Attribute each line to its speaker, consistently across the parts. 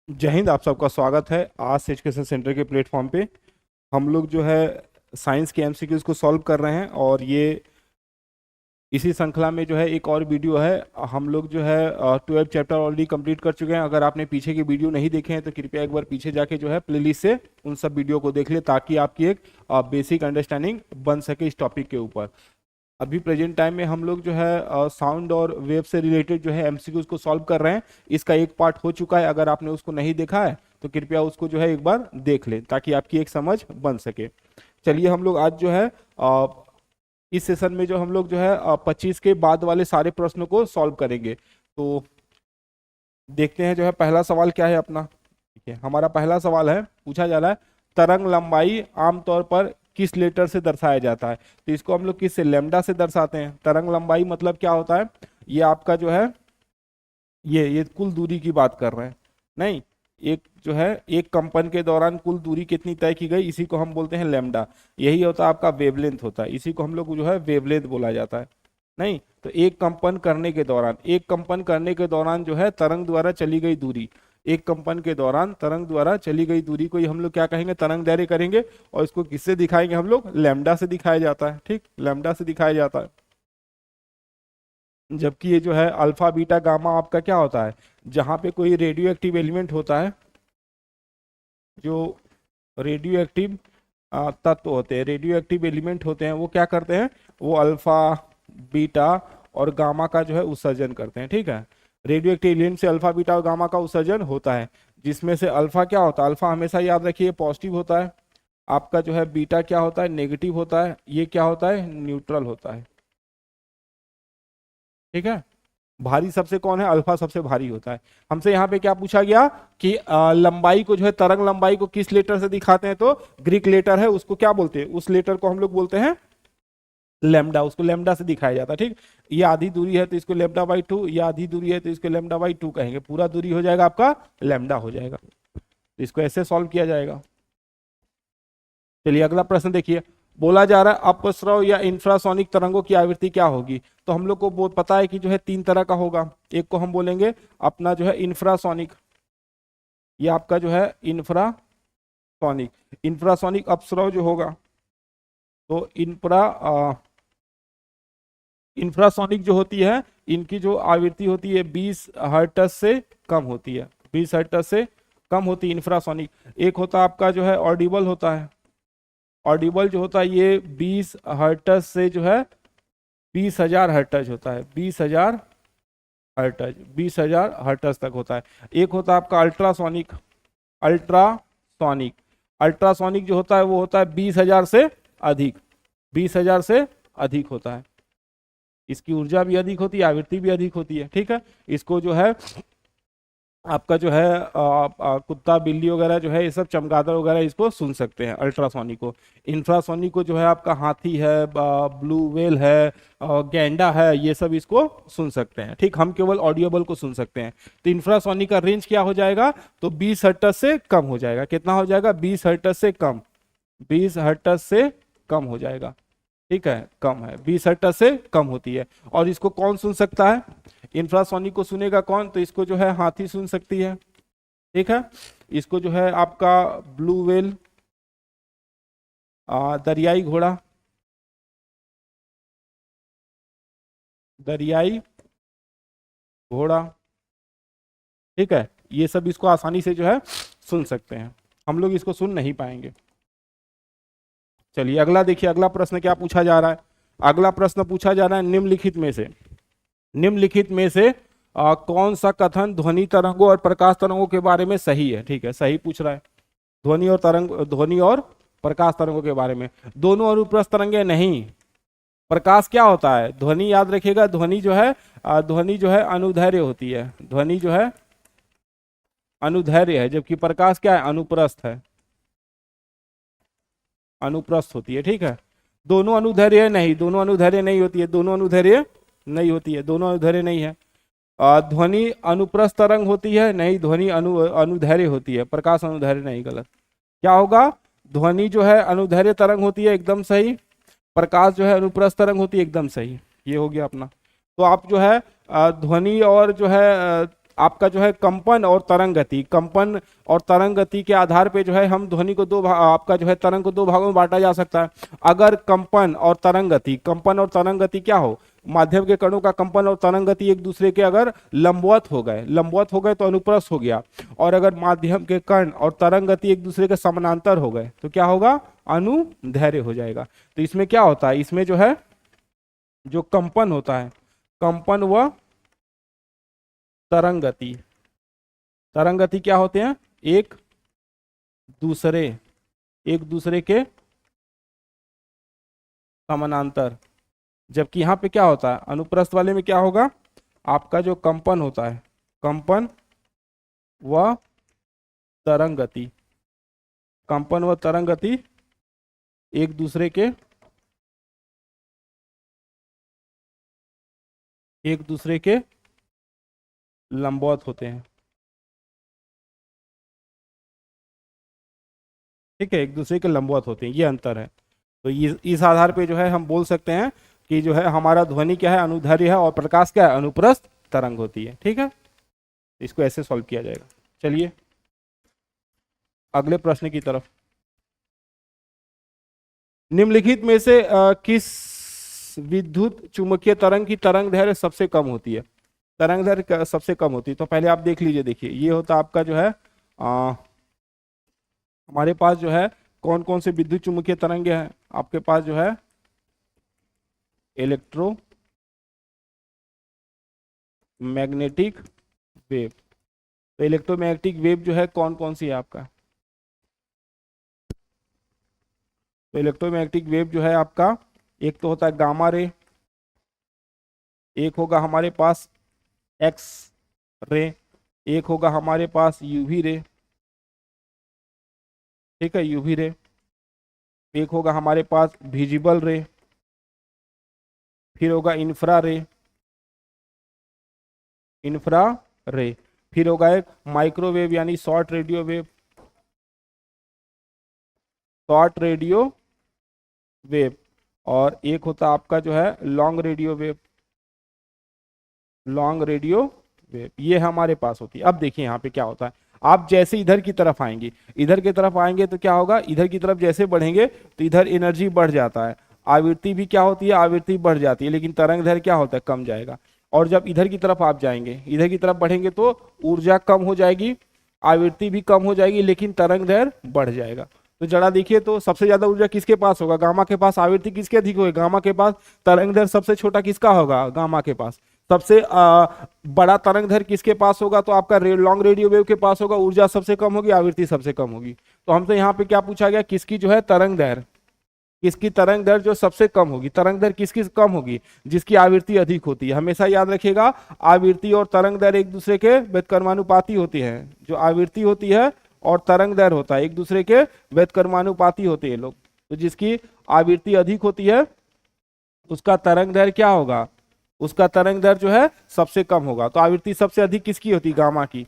Speaker 1: जय हिंद। आप सबका स्वागत है आज एजुकेशन सेंटर के प्लेटफॉर्म पे। हम लोग जो है साइंस के एमसीक्यूज को सॉल्व कर रहे हैं और ये इसी श्रृंखला में जो है एक और वीडियो है। हम लोग जो है 12 चैप्टर ऑलरेडी कंप्लीट कर चुके हैं। अगर आपने पीछे की वीडियो नहीं देखे हैं तो कृपया एक बार पीछे जाके जो है प्लेलिस्ट से उन सब वीडियो को देख ले ताकि आपकी एक बेसिक अंडरस्टैंडिंग बन सके इस टॉपिक के ऊपर। अभी प्रेजेंट टाइम में हम लोग जो है साउंड और वेव से रिलेटेड जो है एमसीक्यूज को सॉल्व कर रहे हैं। इसका एक पार्ट हो चुका है, अगर आपने उसको नहीं देखा है तो कृपया उसको जो है एक बार देख लें ताकि आपकी एक समझ बन सके। चलिए हम लोग आज जो है इस सेशन में जो हम लोग जो है 25 के बाद वाले सारे प्रश्नों को सॉल्व करेंगे। तो देखते हैं जो है पहला सवाल क्या है अपना। ठीक है, हमारा पहला सवाल है, पूछा जा रहा है तरंग लंबाई आमतौर पर किस लेटर से दर्शाया जाता है। तो इसको हम लोग किस से, लैम्डा से दर्शाते हैं। तरंग लंबाई मतलब क्या होता है, ये आपका जो है ये कुल दूरी की बात कर रहे हैं। नहीं, एक जो है एक कंपन के दौरान कुल दूरी कितनी तय की गई, इसी को हम बोलते हैं लैम्डा। यही होता है आपका वेवलेंथ होता है, इसी को हम लोग जो है वेवलेंथ बोला जाता है। नहीं तो एक कंपन करने के दौरान जो है तरंग द्वारा चली गई दूरी, एक कंपन के दौरान तरंग द्वारा चली गई दूरी को ही हम लोग क्या कहेंगे, तरंग दैर्घ्य करेंगे। और इसको किससे दिखाएंगे हम लोग, लैम्डा से दिखाया जाता है। ठीक, लैम्डा से दिखाया जाता है। जबकि ये जो है अल्फा बीटा गामा आपका क्या होता है, जहां पे कोई रेडियो एक्टिव एलिमेंट होता है, जो रेडियो एक्टिव तत्व होते हैं, रेडियो एक्टिव एलिमेंट होते हैं, वो क्या करते हैं, वो अल्फा बीटा और गामा का जो है उत्सर्जन करते हैं। ठीक है, रेडियो एक्टिव एलिमेंट से अल्फा बीटा और गामा का उत्सर्जन होता है, जिसमें से अल्फा क्या होता है, अल्फा हमेशा याद रखिए पॉजिटिव होता है। आपका जो है बीटा क्या होता है, नेगेटिव होता है। ये क्या होता है, न्यूट्रल होता है। ठीक है, भारी सबसे कौन है, अल्फा सबसे भारी होता है। हमसे यहाँ पे क्या पूछा गया कि लंबाई को जो है, तरंग लंबाई को किस लेटर से दिखाते हैं, तो ग्रीक लेटर है, उसको क्या बोलते हैं, उस लेटर को हम लोग बोलते हैं लैम्डा। उसको लैम्डा से दिखाया जाता है। ठीक, ये आधी दूरी है तो इसको लैम्डा बाई 2, ये आधी दूरी है तो इसको लैम्डा बाई 2 कहेंगे, पूरा दूरी हो जाएगा आपका लैम्डा हो जाएगा। तो इसको ऐसे सॉल्व किया जाएगा। चलिए अगला प्रश्न देखिए, बोला जा रहा है अपस्रव या इंफ्रासोनिक तरंगों की आवृत्ति क्या होगी। तो हम लोग को बहुत पता है कि जो है 3 तरह का होगा। एक को हम बोलेंगे अपना जो है इंफ्रासोनिक, ये आपका जो है इंफ्रासोनिक। इंफ्रासोनिक अपस्रव जो होगा, तो इंफ्रासोनिक जो होती है, इनकी जो आवृत्ति होती है 20 हर्ट्ज से कम होती है, 20 हर्ट्ज से कम होती है इंफ्रासोनिक। एक होता है आपका जो है ऑडिबल होता है, ऑडिबल जो होता है ये 20 हर्ट्ज से जो है 20,000 हर्ट्ज होता है, 20,000 हर्ट्ज, 20,000 हर्ट्ज तक होता है। एक होता है आपका अल्ट्रासोनिक, अल्ट्रासोनिक, अल्ट्रासोनिक जो होता है वो होता है 20,000 से अधिक, 20,000 से अधिक होता है। इसकी ऊर्जा भी अधिक होती है, आवृत्ति भी अधिक होती है। ठीक है, इसको जो है आपका जो है कुत्ता बिल्ली वगैरह जो है, ये सब चमगादड़ वगैरह इसको सुन सकते हैं अल्ट्रासोनिक को। इंफ्रासोनिक को जो है आपका हाथी है, ब्लू व्हेल है, गैंडा है, ये सब इसको सुन सकते हैं। ठीक, हम केवल ऑडियोबल को सुन सकते हैं। तो इंफ्रासोनिक का रेंज क्या हो जाएगा, तो 20 हर्ट्ज से कम हो जाएगा। कितना हो जाएगा, 20 हर्ट्ज से कम, 20 हर्ट्ज से कम हो जाएगा। ठीक है, कम है, 20 हर्ट्ज से कम होती है। और इसको कौन सुन सकता है, इंफ्रासोनिक को सुनेगा कौन, तो इसको जो है हाथी सुन सकती है। ठीक है, इसको जो है आपका ब्लू व्हेल, दरियाई घोड़ा, दरियाई घोड़ा, ठीक है, ये सब इसको आसानी से जो है सुन सकते हैं। हम लोग इसको सुन नहीं पाएंगे। चलिए अगला देखिए, अगला प्रश्न क्या पूछा जा रहा है। अगला प्रश्न पूछा जा रहा है निम्नलिखित में से कौन सा कथन ध्वनि तरंगों और प्रकाश तरंगों के बारे में सही है। ठीक है, सही पूछ रहा है, ध्वनि और प्रकाश तरंगों के बारे में। दोनों अनुप्रस्थ तरंगे नहीं। प्रकाश क्या होता है, ध्वनि याद रखिएगा, ध्वनि जो है अनुदैर्घ्य होती है, ध्वनि जो है अनुदैर्घ्य है, जबकि प्रकाश क्या है, अनुप्रस्थ है, अनुप्रस्थ होती है। ठीक है, दोनों अनुदैर्घ्य नहीं, दोनों अनुदैर्घ्य नहीं होती है, दोनों अनुदैर्घ्य नहीं होती है, दोनों अनुदैर्घ्य नहीं है। ध्वनि अनुप्रस्थ तरंग होती है, नहीं, ध्वनि अनुदैर्घ्य होती है, प्रकाश अनुदैर्घ्य नहीं, गलत। क्या होगा, ध्वनि जो है अनुदैर्घ्य तरंग होती है, एकदम सही। प्रकाश जो है अनुप्रस्थ तरंग होती है, एकदम सही। ये हो गया अपना। तो आप जो है ध्वनि और जो है आपका जो है कंपन और तरंग गति, कंपन और तरंग गति के आधार पे जो है हम ध्वनि को आपका जो है तरंग को दो भागों में बांटा जा सकता है। अगर कंपन और तरंग गति, कंपन और तरंग गति क्या हो, माध्यम के कणों का कंपन और तरंग गति एक दूसरे के अगर लंबवत हो गए तो अनुप्रस्थ हो गया, और अगर माध्यम के कण और तरंग गति एक दूसरे के समानांतर हो गए तो क्या होगा, अनुदैर्ध्य हो जाएगा। तो इसमें क्या होता है, इसमें जो है जो कंपन होता है, कंपन व तरंग गति, तरंग गति क्या होते हैं, एक दूसरे के समानांतर, जबकि यहां पे क्या होता है, अनुप्रस्थ वाले में क्या होगा, आपका जो कंपन होता है, कंपन व तरंग गति, कंपन व तरंग गति एक दूसरे के लंबवत होते हैं। ठीक है, एक दूसरे के लंबवत होते हैं, ये अंतर है। तो ये इस आधार पे जो है हम बोल सकते हैं कि जो है हमारा ध्वनि क्या है, अनुदैर्ध्य है, और प्रकाश क्या है, अनुप्रस्थ तरंग होती है। ठीक है, इसको ऐसे सॉल्व किया जाएगा। चलिए अगले प्रश्न की तरफ। निम्नलिखित में से किस विद्युत चुंबकीय तरंग की तरंग दैर्घ्य सबसे कम होती है, तरंग दैर्घ्य सबसे कम होती है? तो पहले आप देख लीजिए, देखिए ये होता आपका जो है हमारे पास जो है कौन कौन से विद्युत चुंबकीय तरंगे हैं। आपके पास जो है इलेक्ट्रो मैग्नेटिक वेव, तो इलेक्ट्रोमैग्नेटिक वेव जो है कौन कौन सी है आपका, तो इलेक्ट्रोमैग्नेटिक वेव जो है आपका एक तो होता है गामा रे, एक होगा हमारे पास एक्स रे, एक होगा हमारे पास यूवी रे, ठीक है यूवी रे, एक होगा हमारे पास विजिबल रे, फिर होगा इंफ्रा रे, फिर होगा एक माइक्रोवेव यानी शॉर्ट रेडियो वेव, और एक होता आपका जो है लॉन्ग रेडियो वेव, ये हमारे पास होती है। अब देखिए यहाँ पे क्या होता है, आप जैसे इधर की तरफ आएंगे तो क्या होगा, इधर की तरफ जैसे बढ़ेंगे तो इधर एनर्जी बढ़ जाता है, आवृत्ति भी क्या होती है, आवृत्ति बढ़ जाती है, लेकिन तरंग दैर्घ्य क्या होता है, कम जाएगा। और जब इधर की तरफ आप जाएंगे, इधर की तरफ बढ़ेंगे तो ऊर्जा कम हो जाएगी, आवृत्ति भी कम हो जाएगी, लेकिन तरंग दैर्घ्य बढ़ जाएगा। तो जरा देखिए, तो सबसे ज्यादा ऊर्जा किसके पास होगा, गामा के पास। आवृत्ति किसके अधिक होगी, गामा के पास। तरंग दैर्घ्य सबसे छोटा किसका होगा, गामा के पास। सबसे बड़ा तरंग दैर्घ्य किसके पास होगा, तो आपका लॉन्ग रेडियो वेव के पास होगा। ऊर्जा सबसे कम होगी, आवृत्ति सबसे कम होगी। तो हमसे यहाँ पे क्या पूछा गया, किसकी जो है तरंग दैर्घ्य, किसकी तरंग दैर्घ्य जो सबसे कम होगी। तरंग दैर्घ्य किसकी कम होगी, जिसकी आवृत्ति अधिक होती है। हमेशा याद रखिएगा, आवृत्ति और तरंग दैर्घ्य एक दूसरे के व्युत्क्रमानुपाती होती है। जो आवृत्ति होती है और तरंग दैर्घ्य होता है, एक दूसरे के व्युत्क्रमानुपाती होते हैं लोग। तो जिसकी आवृत्ति अधिक होती है उसका तरंग दैर्घ्य क्या होगा, उसका तरंग दैर्घ्य जो है सबसे कम होगा। तो आवृत्ति सबसे अधिक किसकी होती है, गामा की।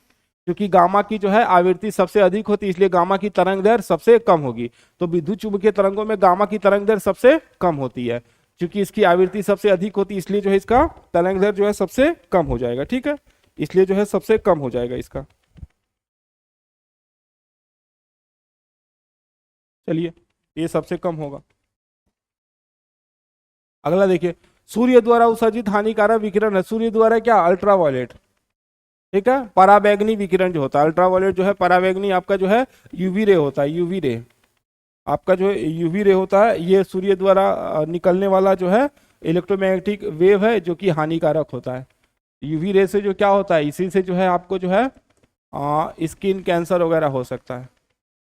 Speaker 1: क्योंकि गामा की जो है आवृत्ति सबसे अधिक होती है, इसलिए गामा की तरंग दैर्घ्य सबसे कम होगी। तो विद्युत चुंबकीय तरंगों में गामा की तरंग दैर्घ्य सबसे कम होती है। क्योंकि इसकी आवृत्ति सबसे अधिक होती है, इसलिए जो है इसका तरंग दैर्घ्य जो है सबसे कम हो जाएगा। ठीक है, इसलिए जो है सबसे कम हो जाएगा इसका। चलिए, ये सबसे कम होगा। अगला देखिए, सूर्य द्वारा उत्सर्जित हानिकारक विकिरण है। सूर्य द्वारा क्या, अल्ट्रावायलेट। ठीक है, पराबैंगनी विकिरण जो होता है, अल्ट्रावायलेट जो है पराबैंगनी, आपका जो है यूवी रे होता है। यूवी रे आपका जो है यूवी रे होता है, ये सूर्य द्वारा निकलने वाला जो है इलेक्ट्रोमैग्नेटिक वेव है, जो कि हानिकारक होता है। यूवी रे से जो क्या होता है, इसी से जो है आपको जो है स्किन कैंसर वगैरह हो सकता है।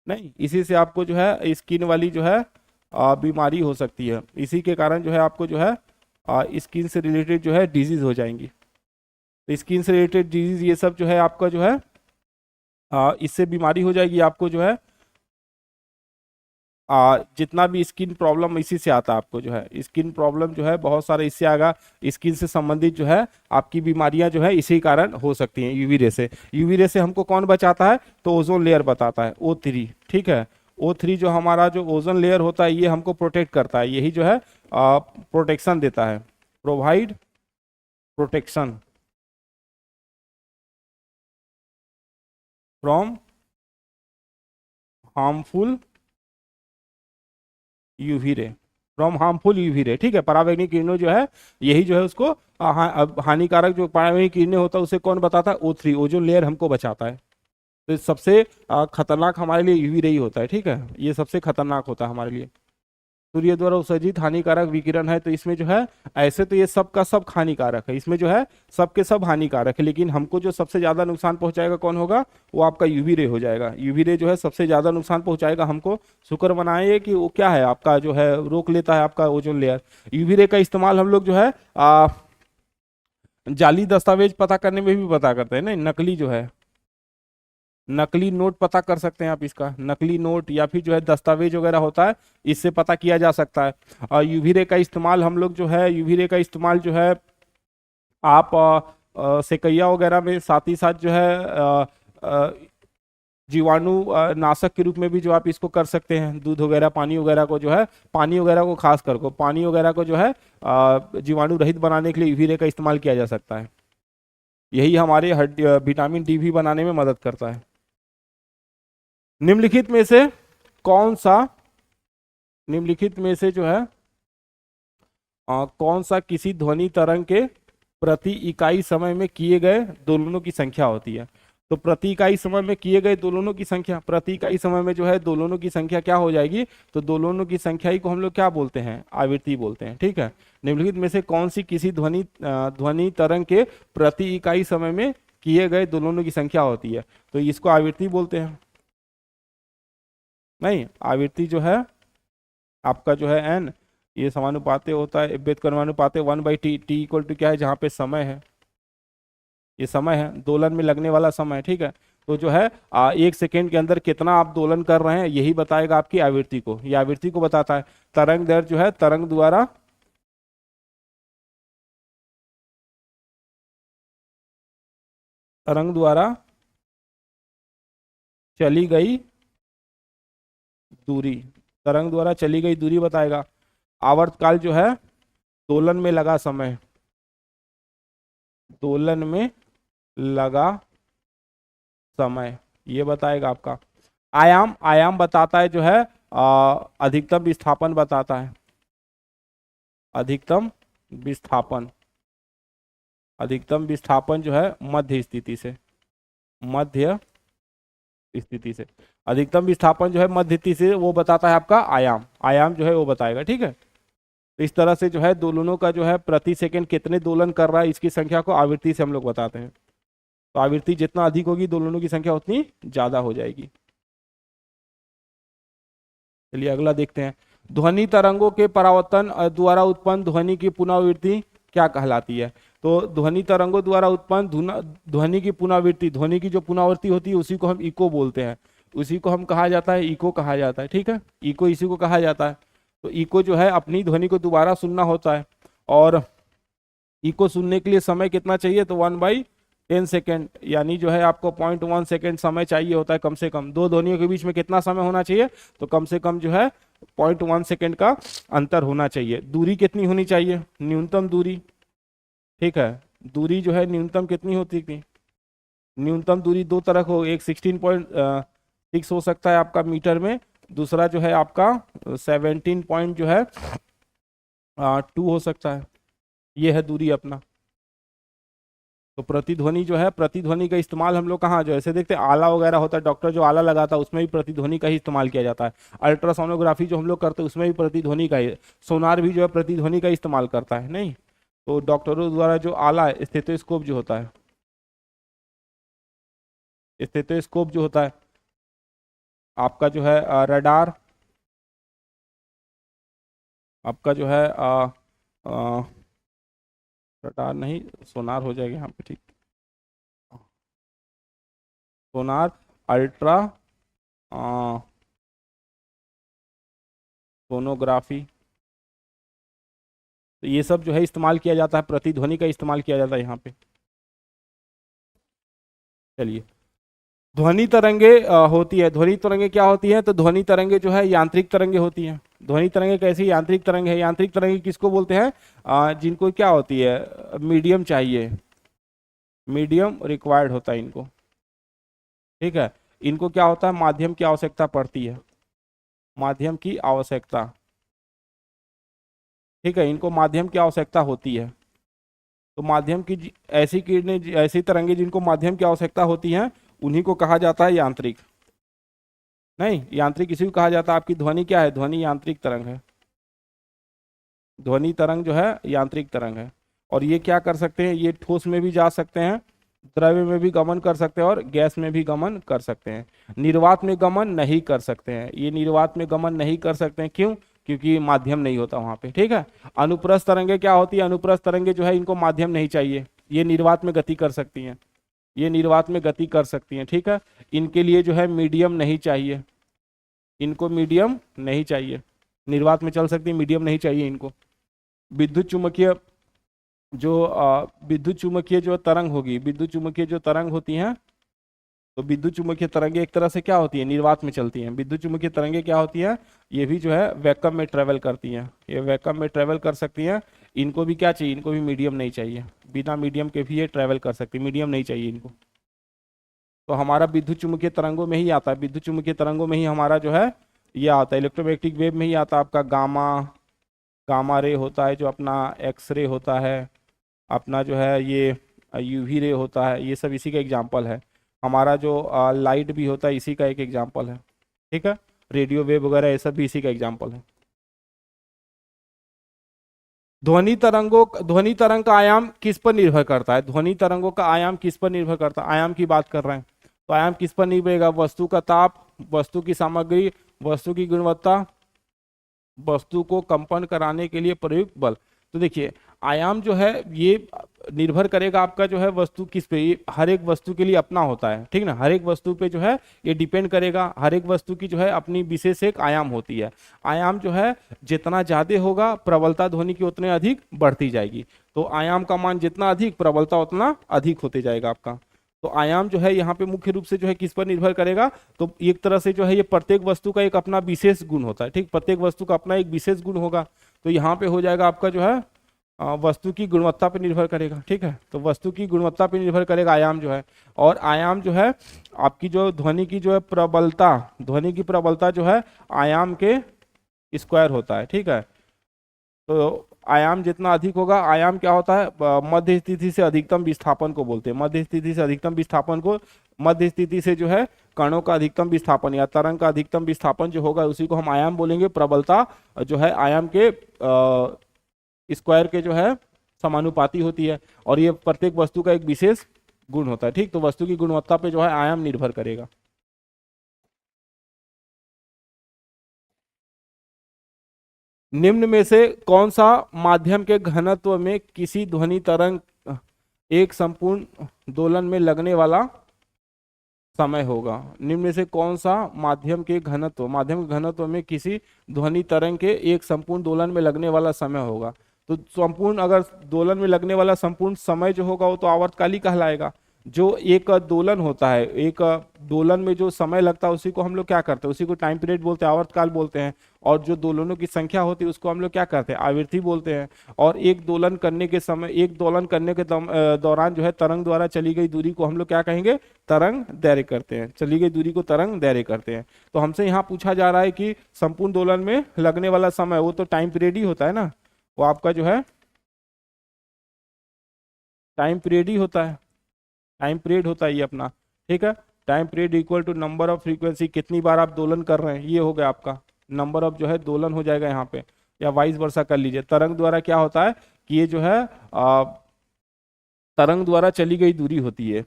Speaker 1: नहीं, इसी से आपको जो है स्किन वाली जो है बीमारी हो सकती है। इसी के कारण जो है आपको जो है स्किन से रिलेटेड जो है डिजीज हो जाएंगी। तो स्किन से रिलेटेड डिजीज ये सब जो है आपका जो है इससे बीमारी हो जाएगी आपको जो है। जितना भी स्किन प्रॉब्लम इसी से आता है आपको जो है, स्किन प्रॉब्लम जो है बहुत सारा इससे आएगा। स्किन से संबंधित जो है आपकी बीमारियां जो है इसी कारण हो सकती हैं यूवी रे से। यूवी रे से हमको कौन बचाता है, तो ओजोन लेयर बताता है, O3। ठीक है, O3 जो हमारा जो ओजोन लेयर होता है ये हमको प्रोटेक्ट करता है, यही जो है प्रोटेक्शन देता है, provide protection. From harmful UV ray, from harmful UV ray, ठीक है। पराबैंगनी किरणों जो है यही जो है उसको हानिकारक जो पराबैंगनी किरणें होता है उसे कौन बताता है? O3, ओजोन लेयर हमको बचाता है। तो ये सबसे खतरनाक हमारे लिए यूवी रे ही होता है, ठीक है। ये सबसे खतरनाक होता है हमारे लिए। सूर्य द्वारा उत्सर्जित हानिकारक विकिरण है, तो इसमें जो है ऐसे तो ये सब का सब हानिकारक है, इसमें जो है सबके सब हानिकारक है, लेकिन हमको जो सबसे ज्यादा नुकसान पहुंचाएगा कौन होगा? वो आपका यूवी रे हो जाएगा। यूवी रे जो है सबसे ज्यादा नुकसान पहुंचाएगा हमको। शुक्र मनाइए कि वो क्या है आपका जो है रोक लेता है आपका ओजोन लेयर। यूवी रे का इस्तेमाल हम लोग जो है जाली दस्तावेज पता करने में भी पता करते हैं ना, नकली जो है नकली नोट पता कर सकते हैं आप, इसका नकली नोट या फिर जो है दस्तावेज वगैरह होता है, इससे पता किया जा सकता है। और यूवी रे का इस्तेमाल हम लोग जो है यूवी रे का इस्तेमाल जो है आप सेकैया वगैरह में साथ ही साथ जो है जीवाणु नाशक के रूप में भी जो आप इसको कर सकते हैं। दूध वगैरह पानी वगैरह को जो है पानी वगैरह को खास कर को पानी वगैरह को जो है जीवाणु रहित बनाने के लिए यूवी रे का इस्तेमाल किया जा सकता है। यही हमारे विटामिन डी भी बनाने में मदद करता है। निम्नलिखित में से कौन सा निम्नलिखित में से जो है कौन सा किसी ध्वनि तरंग के प्रति इकाई समय में किए गए दोलनों की संख्या होती है? तो प्रति इकाई समय में किए गए दोलनों की संख्या, प्रति इकाई समय में जो है दोलनों की संख्या क्या हो जाएगी? तो दोलनों की संख्या ही को हम लोग क्या बोलते हैं? आवृत्ति बोलते हैं, ठीक है। निम्नलिखित में से कौन सी किसी ध्वनि तरंग के प्रति इकाई समय में किए गए दोलनों की संख्या होती है? तो इसको आवृत्ति बोलते हैं। नहीं, आवृत्ति जो है आपका जो है एन, ये समानुपाते होता है व्युत्क्रमानुपाते 1/t, टी इक्वल टू क्या है? जहाँ पे समय है, ये समय है दोलन में लगने वाला समय, ठीक है। तो जो है 1 सेकेंड के अंदर कितना आप दोलन कर रहे हैं यही बताएगा आपकी आवृत्ति को, ये आवृत्ति को बताता है। तरंग दर जो है तरंग द्वारा चली गई दूरी, तरंग द्वारा चली गई दूरी बताएगा। आवर्तकाल जो है दोलन में लगा समय, दोलन में लगा समय ये बताएगा आपका। आयाम, आयाम बताता है जो है अधिकतम विस्थापन बताता है, अधिकतम विस्थापन। अधिकतम विस्थापन जो है मध्य स्थिति से, मध्य स्थिति से अधिकतम विस्थापन जो है मध्य स्थिति से वो बताता है आपका आयाम, आयाम जो है वो बताएगा, ठीक है। तो इस तरह से जो है दोलनों का जो है प्रति सेकंड कितने दोलन कर रहा है इसकी संख्या को आवृत्ति से हम लोग बताते हैं। तो आवृत्ति जितना अधिक होगी दोलनों की संख्या उतनी ज्यादा हो जाएगी। चलिए अगला देखते हैं। ध्वनि तरंगों के परावर्तन द्वारा उत्पन्न ध्वनि की पुनरावृत्ति क्या कहलाती है? तो ध्वनि तरंगों द्वारा उत्पन्न ध्वनि की पुनरावृत्ति, ध्वनि की जो पुनरावृत्ति होती है उसी को हम इको बोलते हैं, उसी को हम कहा जाता है इको कहा जाता है, ठीक है। इको इसी को कहा जाता है। तो इको जो है अपनी ध्वनि को दोबारा सुनना होता है, और इको सुनने के लिए समय कितना चाहिए? तो 1/10 सेकेंड, यानी जो है आपको 0.1 सेकेंड समय चाहिए होता है कम से कम। दो ध्वनियों के बीच में कितना समय होना चाहिए? तो कम से कम जो है 0.1 सेकेंड का अंतर होना चाहिए। दूरी कितनी होनी चाहिए? न्यूनतम दूरी, ठीक है। दूरी जो है न्यूनतम कितनी होती थी? न्यूनतम दूरी दो तरह हो, एक 16.6 हो सकता है आपका मीटर में, दूसरा जो है आपका 17 पॉइंट जो है 2 हो सकता है। ये है दूरी अपना। तो प्रतिध्वनि जो है, प्रतिध्वनि का इस्तेमाल हम लोग कहाँ जो ऐसे देखते हैं आला वगैरह होता है, डॉक्टर जो आला लगाता है उसमें भी प्रतिध्वनि का ही इस्तेमाल किया जाता है। अल्ट्रासोनोग्राफी जो हम लोग करते हैं उसमें भी प्रतिध्वनि का ही, सोनार भी जो है प्रतिध्वनि का इस्तेमाल करता है। नहीं, तो डॉक्टरों द्वारा जो आला स्टेथोस्कोप जो होता है, स्टेथोस्कोप जो होता है आपका जो है रडार, आपका जो है रडार नहीं सोनार हो जाएगा यहाँ पे, ठीक। सोनार, अल्ट्रा सोनोग्राफी, तो ये सब जो है इस्तेमाल किया जाता है, प्रतिध्वनि का इस्तेमाल किया जाता है यहाँ पे। चलिए, ध्वनि तरंगे होती है, ध्वनि तरंगे क्या होती है? तो ध्वनि तरंगे जो है यांत्रिक तरंगे होती हैं। ध्वनि तरंगे कैसी? यांत्रिक तरंग है। यांत्रिक तरंगे किसको बोलते हैं? जिनको क्या होती है मीडियम चाहिए, मीडियम रिक्वायर्ड होता है इनको। ठीक है, इनको क्या होता है, माध्यम की आवश्यकता पड़ती है, माध्यम की आवश्यकता। ठीक है, इनको माध्यम की आवश्यकता होती है। तो माध्यम की ऐसी किरणें, ऐसी तरंगे जिनको माध्यम की आवश्यकता होती हैं, उन्हीं को कहा जाता है यांत्रिक। नहीं, यांत्रिक इसी को कहा जाता है। आपकी ध्वनि क्या है, ध्वनि यांत्रिक तरंग है। ध्वनि तरंग जो है यांत्रिक तरंग है। और ये क्या कर सकते हैं, ये ठोस में भी जा सकते हैं, द्रव्य में भी गमन कर सकते हैं और गैस में भी गमन कर सकते हैं। निर्वात में गमन नहीं कर सकते हैं, ये निर्वात में गमन नहीं कर सकते हैं, क्यों? क्योंकि माध्यम नहीं होता वहां पे। ठीक है, अनुप्रस्थ तरंगे क्या होती है, अनुप्रस्थ तरंगे जो है इनको माध्यम नहीं चाहिए, ये निर्वात में गति कर सकती हैं, ये निर्वात में गति कर सकती हैं। ठीक है, इनके लिए जो है मीडियम नहीं चाहिए, इनको मीडियम नहीं चाहिए, निर्वात में चल सकती है, मीडियम नहीं चाहिए इनको। विद्युत चुम्बकीय विद्युत चुम्बकीय जो तरंग होगी, विद्युत चुम्बकीय जो तरंग होती हैं, तो विद्युत चुम्बकीय तरंगे एक तरह से क्या होती है, निर्वात में चलती हैं। विद्युत चुम्बकीय तरंगे क्या होती हैं, ये भी जो है वैक्यूम में ट्रेवल करती हैं, ये वैक्यूम में ट्रेवल कर सकती हैं। इनको भी क्या चाहिए, इनको भी मीडियम नहीं चाहिए, बिना मीडियम के भी ये ट्रेवल कर सकती, मीडियम नहीं चाहिए इनको। तो हमारा विद्युत चुम्बकीय तरंगों में ही आता है, विद्युत चुम्बकीय तरंगों में ही हमारा जो है ये आता है, इलेक्ट्रोमैग्नेटिक वेव में ही आता है आपका गामा, गामा रे होता है जो अपना, एक्स रे होता है अपना, जो है ये यूवी रे होता है, ये सब इसी का एग्जाम्पल है। हमारा जो लाइट भी होता है इसी का एक एग्जाम्पल है। ठीक है, रेडियो वेव वगैरह ये सब भी इसी का एग्जाम्पल है। ध्वनि तरंग का आयाम किस पर निर्भर करता है, ध्वनि तरंगों का आयाम किस पर निर्भर करता है, आयाम की बात कर रहे हैं, तो आयाम किस पर निर्भर करेगा, वस्तु का ताप, वस्तु की सामग्री, वस्तु की गुणवत्ता, वस्तु को कंपन कराने के लिए प्रयुक्त बल। तो देखिए, आयाम जो है ये निर्भर करेगा आपका जो है वस्तु किस पे, हर एक वस्तु के लिए अपना होता है। ठीक ना, हर एक वस्तु पे जो है ये डिपेंड करेगा, हर एक वस्तु की जो है अपनी विशेष एक आयाम होती है। आयाम जो है जितना ज्यादा होगा, प्रबलता ध्वनि की उतने अधिक बढ़ती जाएगी। तो आयाम का मान जितना अधिक, प्रबलता उतना अधिक होते जाएगा आपका। तो आयाम जो है यहाँ पे मुख्य रूप से जो है किस पर निर्भर करेगा, तो एक तरह से जो है ये प्रत्येक वस्तु का एक अपना विशेष गुण होता है। ठीक, प्रत्येक वस्तु का अपना एक विशेष गुण होगा। तो यहाँ पे हो जाएगा आपका जो है वस्तु की गुणवत्ता पर निर्भर करेगा। ठीक है, तो वस्तु की गुणवत्ता पर निर्भर करेगा आयाम जो है। और आयाम जो है आपकी जो ध्वनि की जो है प्रबलता, ध्वनि की प्रबलता जो है आयाम के स्क्वायर होता है। ठीक है, तो आयाम जितना अधिक होगा, आयाम क्या होता है, मध्य स्थिति से अधिकतम विस्थापन को बोलते हैं, मध्य स्थिति से अधिकतम विस्थापन को, मध्य स्थिति से जो है कणों का अधिकतम विस्थापन या तरंग का अधिकतम विस्थापन जो होगा उसी को हम आयाम बोलेंगे। प्रबलता जो है आयाम के स्क्वायर के जो है समानुपाती होती है, और ये प्रत्येक वस्तु का एक विशेष गुण होता है। ठीक, तो वस्तु की गुणवत्ता पे जो है आयाम निर्भर करेगा। निम्न में से कौन सा माध्यम के घनत्व में किसी ध्वनि तरंग एक संपूर्ण दोलन में लगने वाला समय होगा, निम्न में से कौन सा माध्यम के घनत्व, माध्यम के घनत्व में किसी ध्वनि तरंग के एक संपूर्ण दोलन में लगने वाला समय होगा। तो संपूर्ण, अगर दोलन में लगने वाला संपूर्ण समय जो होगा वो तो आवर्तकाली कहलाएगा। जो एक दोलन होता है, एक दोलन में जो समय लगता है उसी को हम लोग क्या करते हैं, उसी को टाइम पीरियड बोलते हैं, आवर्तकाल बोलते हैं। और जो दोलनों की संख्या होती है उसको हम लोग क्या करते हैं, आवृत्ति बोलते हैं। और एक दोलन करने के समय, एक दोलन करने के दौरान जो है तरंग द्वारा चली गई दूरी को हम लोग क्या कहेंगे, तरंग दैर्घ्य करते हैं, चली गई दूरी को तरंग दैर्घ्य करते हैं। तो हमसे यहाँ पूछा जा रहा है कि संपूर्ण दोलन में लगने वाला समय, वो तो टाइम पीरियड ही होता है ना, वो आपका जो है टाइम पीरियड ही होता है, टाइम पीरियड होता है ये अपना। ठीक है, time period equal to number of frequency, कितनी बार आप दोलन कर रहे हैं, ये हो गया आपका नंबर ऑफ जो है दोलन हो जाएगा यहाँ पे, या वाइस वर्सा कर लीजिए। तरंग द्वारा क्या होता है कि ये जो है तरंग द्वारा चली गई दूरी होती है,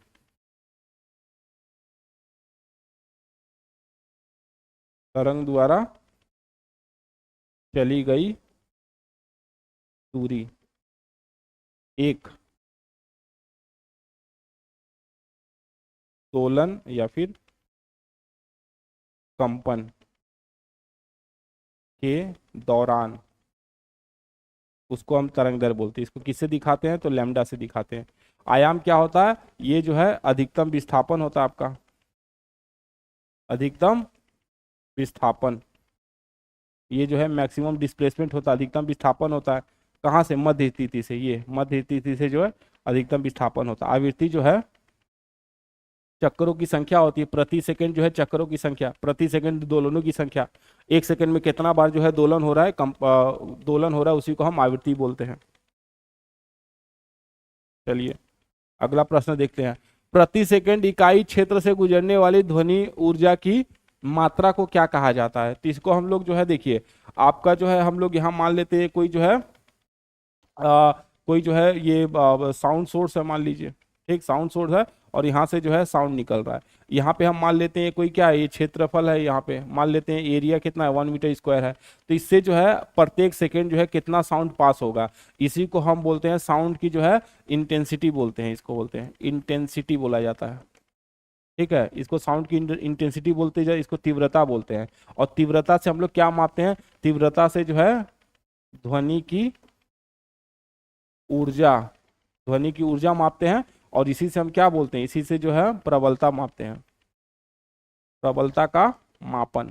Speaker 1: तरंग द्वारा चली गई दूरी, एक दोलन या फिर कंपन के दौरान, उसको हम तरंग दैर्घ्य बोलते हैं। इसको किससे दिखाते हैं, तो लैम्डा से दिखाते हैं। आयाम क्या होता है, ये जो है अधिकतम विस्थापन होता है आपका, अधिकतम विस्थापन, ये जो है मैक्सिमम डिस्प्लेसमेंट होता है, अधिकतम विस्थापन होता है। कहाँ से, मध्य स्थिति से, ये मध्य स्थिति से जो है अधिकतम विस्थापन होता है। आवृत्ति जो है चक्करों की संख्या होती है, प्रति सेकंड जो है चक्करों की संख्या, प्रति सेकंड दोलनों की संख्या, एक सेकंड में कितना बार जो है दोलन हो रहा है, दोलन हो रहा है, उसी को हम आवृत्ति बोलते हैं। चलिए अगला प्रश्न देखते हैं। प्रति सेकंड इकाई क्षेत्र से गुजरने वाली ध्वनि ऊर्जा की मात्रा को क्या कहा जाता है? तो इसको हम लोग जो है देखिए, आपका जो है हम लोग यहाँ मान लेते हैं कोई जो है कोई जो है ये साउंड सोर्स है मान लीजिए, ठीक, साउंड सोर्स है और यहाँ से जो है साउंड निकल रहा है। यहाँ पे हम मान लेते हैं कोई क्या है, ये क्षेत्रफल है, यहाँ पे मान लेते हैं एरिया कितना है, 1 मीटर स्क्वायर है। तो इससे जो है प्रत्येक सेकेंड जो है कितना साउंड पास होगा, इसी को हम बोलते हैं साउंड की जो है इंटेंसिटी बोलते हैं, इसको बोलते हैं इंटेंसिटी बोला जाता है। ठीक है, इसको साउंड की इंटेंसिटी बोलते हैं, इसको तीव्रता बोलते हैं। और तीव्रता से हम लोग क्या मापते हैं, तीव्रता से जो है ध्वनि की ऊर्जा, ध्वनि की ऊर्जा मापते हैं। और इसी से हम क्या बोलते हैं, इसी से जो है प्रबलता मापते हैं, प्रबलता का मापन।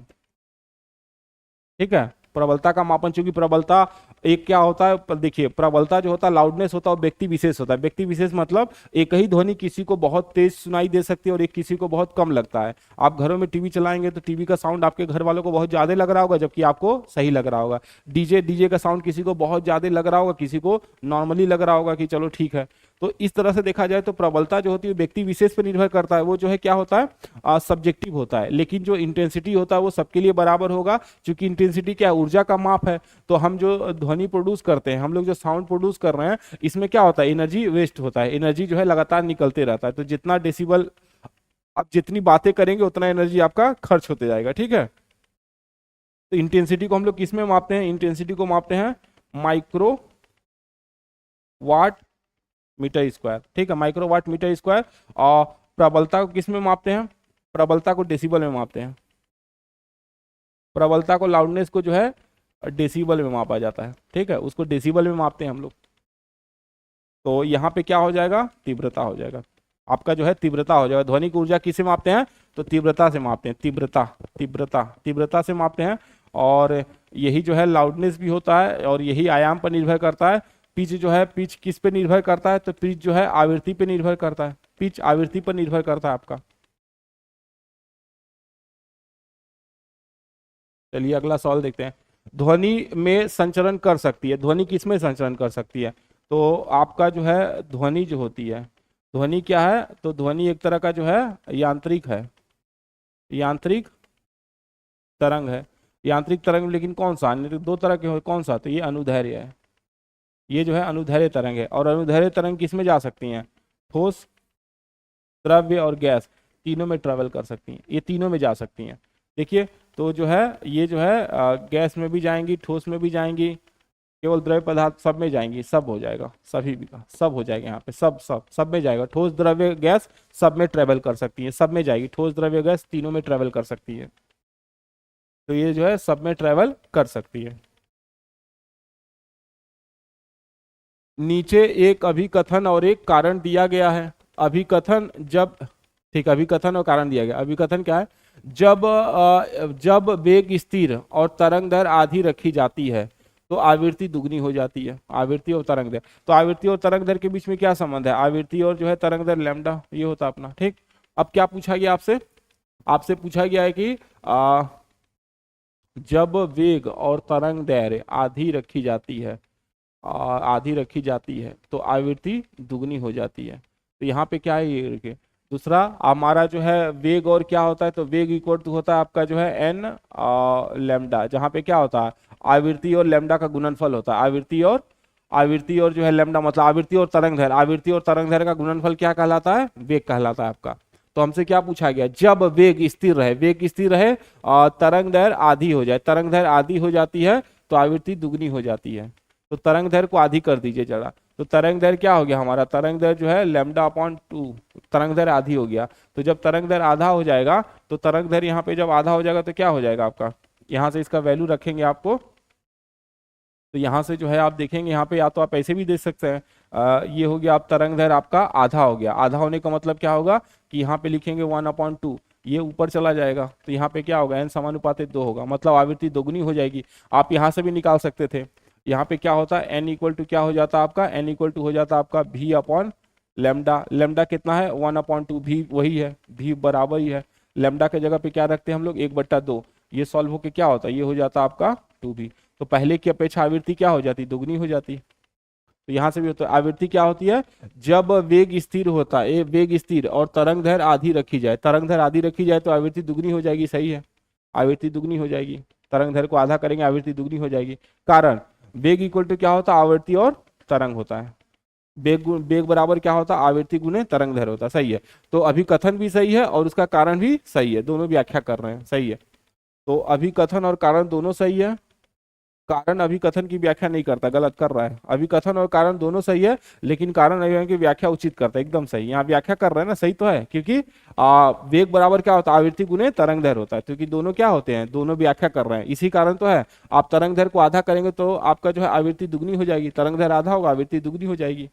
Speaker 1: ठीक है, प्रबलता का मापन, चूंकि प्रबलता एक क्या होता है, देखिए प्रबलता जो होता है लाउडनेस होता है और व्यक्ति विशेष होता है। व्यक्ति विशेष मतलब एक ही ध्वनि किसी को बहुत तेज सुनाई दे सकती है और एक किसी को बहुत कम लगता है। आप घरों में टीवी चलाएंगे तो टीवी का साउंड आपके घर वालों को बहुत ज्यादा लग रहा होगा, जबकि आपको सही लग रहा होगा। डीजे का साउंड किसी को बहुत ज्यादा लग रहा होगा, किसी को नॉर्मली लग रहा होगा कि चलो ठीक है। तो इस तरह से देखा जाए तो प्रबलता जो होती है व्यक्ति विशेष पर निर्भर करता है, वो जो है क्या होता है सब्जेक्टिव होता है। लेकिन जो इंटेंसिटी होता है वो सबके लिए बराबर होगा, क्योंकि इंटेंसिटी क्या है, ऊर्जा का माप है। तो हम जो ध्वनि प्रोड्यूस करते हैं, हम लोग जो साउंड प्रोड्यूस कर रहे हैं, इसमें क्या होता है, एनर्जी वेस्ट होता है, एनर्जी जो है लगातार निकलते रहता है। तो जितना डेसिबल आप जितनी बातें करेंगे उतना एनर्जी आपका खर्च होते जाएगा। ठीक है, तो इंटेंसिटी को हम लोग किस में मापते हैं, इंटेंसिटी को मापते हैं माइक्रो वाट मीटर स्क्वायर। ठीक है, माइक्रो वाट मीटर स्क्वायर। और प्रबलता को किस में मापते हैं, प्रबलता को डेसिबल में मापते हैं। प्रबलता को, लाउडनेस को जो है डेसिबल में मापा जाता है। ठीक है, उसको डेसिबल में मापते हैं हम लोग। तो यहाँ पे क्या हो जाएगा, तीव्रता हो जाएगा, आपका जो है तीव्रता हो जाएगा। ध्वनि की ऊर्जा किससे मापते हैं, तो तीव्रता से मापते हैं, तीव्रता तीव्रता तीव्रता से मापते हैं। और यही जो है लाउडनेस भी होता है और यही आयाम पर निर्भर करता है। पिच जो है, पिच किस पे निर्भर करता है, तो पिच जो है आवृत्ति पे निर्भर करता है, पिच आवृत्ति पर निर्भर करता है आपका। चलिए अगला सवाल देखते हैं। ध्वनि में संचरण कर सकती है, ध्वनि किस में संचरण कर सकती है, तो आपका जो है ध्वनि जो होती है, ध्वनि क्या है, तो ध्वनि एक तरह का जो है यांत्रिक है, यांत्रिक तरंग है। यांत्रिक तरंग लेकिन कौन सा, दो तरह के हो, कौन सा, तो ये अनुदैर्ध्य है, ये जो है अनुदैर्ध्य तरंग है। और अनुदैर्ध्य तरंग किस में जा सकती हैं, ठोस, द्रव्य और गैस, तीनों में ट्रेवल कर सकती हैं, ये तीनों में जा सकती हैं। देखिए तो जो है ये जो है गैस में भी जाएंगी, ठोस में भी जाएंगी, केवल द्रव्य पदार्थ सब में जाएंगी, सब हो जाएगा, सभी भी का सब हो जाएगा यहाँ पे, सब सब सब में जाएगा। ठोस, द्रव्य, गैस सब में ट्रेवल कर सकती है, सब में जाएगी, ठोस, द्रव्य, गैस तीनों में ट्रेवल कर सकती है। तो ये जो है सब में ट्रेवल कर सकती है। नीचे एक अभिकथन और एक कारण दिया गया है। अभिकथन जब, ठीक, अभिकथन और कारण दिया गया। अभिकथन क्या है, जब वेग स्थिर और तरंग दर आधी रखी जाती है तो आवृत्ति दुगनी हो जाती है, आवृत्ति और तरंग दर। तो आवृत्ति और तरंग दर के बीच में क्या संबंध है, आवृत्ति और जो है तरंग दर लैम्डा, ये होता अपना। ठीक, अब क्या पूछा गया आपसे, आपसे पूछा गया है कि जब वेग और तरंग दैर्घ्य आधी रखी जाती है, आधी रखी जाती है तो आवृत्ति दुगनी हो जाती है। तो यहाँ पे क्या है, ये दूसरा हमारा जो है वेग और क्या होता है, तो वेग इक्वल टू होता है आपका जो है एन लैम्डा, जहाँ पे क्या होता है आवृत्ति और लैम्डा का गुणनफल होता है। आवृत्ति और जो है लैम्डा मतलब आवृत्ति और तरंग दैर्घ्य, आवृत्ति और तरंग दैर्घ्य का गुणनफल क्या कहलाता है, वेग कहलाता है आपका। तो हमसे क्या पूछा गया, जब वेग स्थिर रहे, वेग स्थिर रहे तरंग दैर्घ्य आधी हो जाए, तरंग दैर्घ्य आधी हो जाती है तो आवृत्ति दुगनी हो जाती है। तो तरंग दैर्घ्य को आधी कर दीजिए जरा, तो तरंग दैर्घ्य क्या हो गया हमारा, तरंग दैर्घ्य जो है λ/2, तरंग दैर्घ्य आधी हो गया। तो जब तरंग दैर्घ्य आधा हो जाएगा, तो तरंग दैर्घ्य यहाँ पे जब आधा हो जाएगा तो क्या हो जाएगा आपका, यहाँ से इसका वैल्यू रखेंगे आपको, तो यहाँ से जो है आप देखेंगे यहाँ पे, या तो आप ऐसे भी देख सकते हैं, ये हो गया आप तरंग दैर्घ्य आपका आधा हो गया। आधा होने का मतलब क्या होगा कि यहाँ पे लिखेंगे 1/2, ये ऊपर चला जाएगा तो यहाँ पे क्या होगा, n समानुपातिक 2 होगा, मतलब आवृत्ति दोगुनी हो जाएगी। आप यहाँ से भी निकाल सकते थे, यहाँ पे क्या होता है n इक्वल टू क्या हो जाता है आपका, n इक्वल टू हो जाता है आपका v/2, लेमडा, लेमडा कितना है 1/2, भी वही है, भी बराबर ही है। लेमडा के जगह पे क्या रखते हैं हम लोग 1/2, ये सॉल्व होके क्या होता है, ये हो जाता आपका 2b। तो पहले की अपेक्षा आवृत्ति क्या हो जाती, दुगनी हो जाती। तो यहाँ से भी होता है आवृत्ति क्या होती है, जब वेग स्थिर होता है, वेग स्थिर और तरंग दैर्घ्य आधी रखी जाए, तरंग दैर्घ्य आधी रखी जाए तो आवृत्ति दुगनी हो जाएगी, सही है, आवृत्ति दुगनी हो जाएगी। तरंग दैर्घ्य को आधा करेंगे आवृत्ति दुगनी हो जाएगी। कारण वेग इक्वल टू क्या होता है, आवृत्ति और तरंग होता है। वेग बराबर क्या होता है, आवृत्ति गुने तरंग दैर्घ्य होता है, सही है। तो अभिकथन भी सही है और उसका कारण भी सही है, दोनों व्याख्या कर रहे हैं, सही है। तो अभिकथन और कारण दोनों सही है। कारण अभिकथन की व्याख्या नहीं करता, गलत कर रहा है। अभिकथन और कारण दोनों सही है, लेकिन कारण अभिकथन की व्याख्या उचित करता है, एकदम सही। यहाँ व्याख्या कर रहे हैं ना, सही तो है, क्योंकि वेग बराबर क्या होता है, आवृत्ति गुने तरंग दैर्घ्य होता है, क्योंकि दोनों क्या होते हैं, दोनों व्याख्या कर रहे हैं, इसी कारण तो है। आप तरंग दैर्घ्य को आधा करेंगे तो आपका जो है आवृत्ति दुगनी हो जाएगी, तरंग दैर्घ्य आधा होगा, आवृत्ति दुगनी हो जाएगी।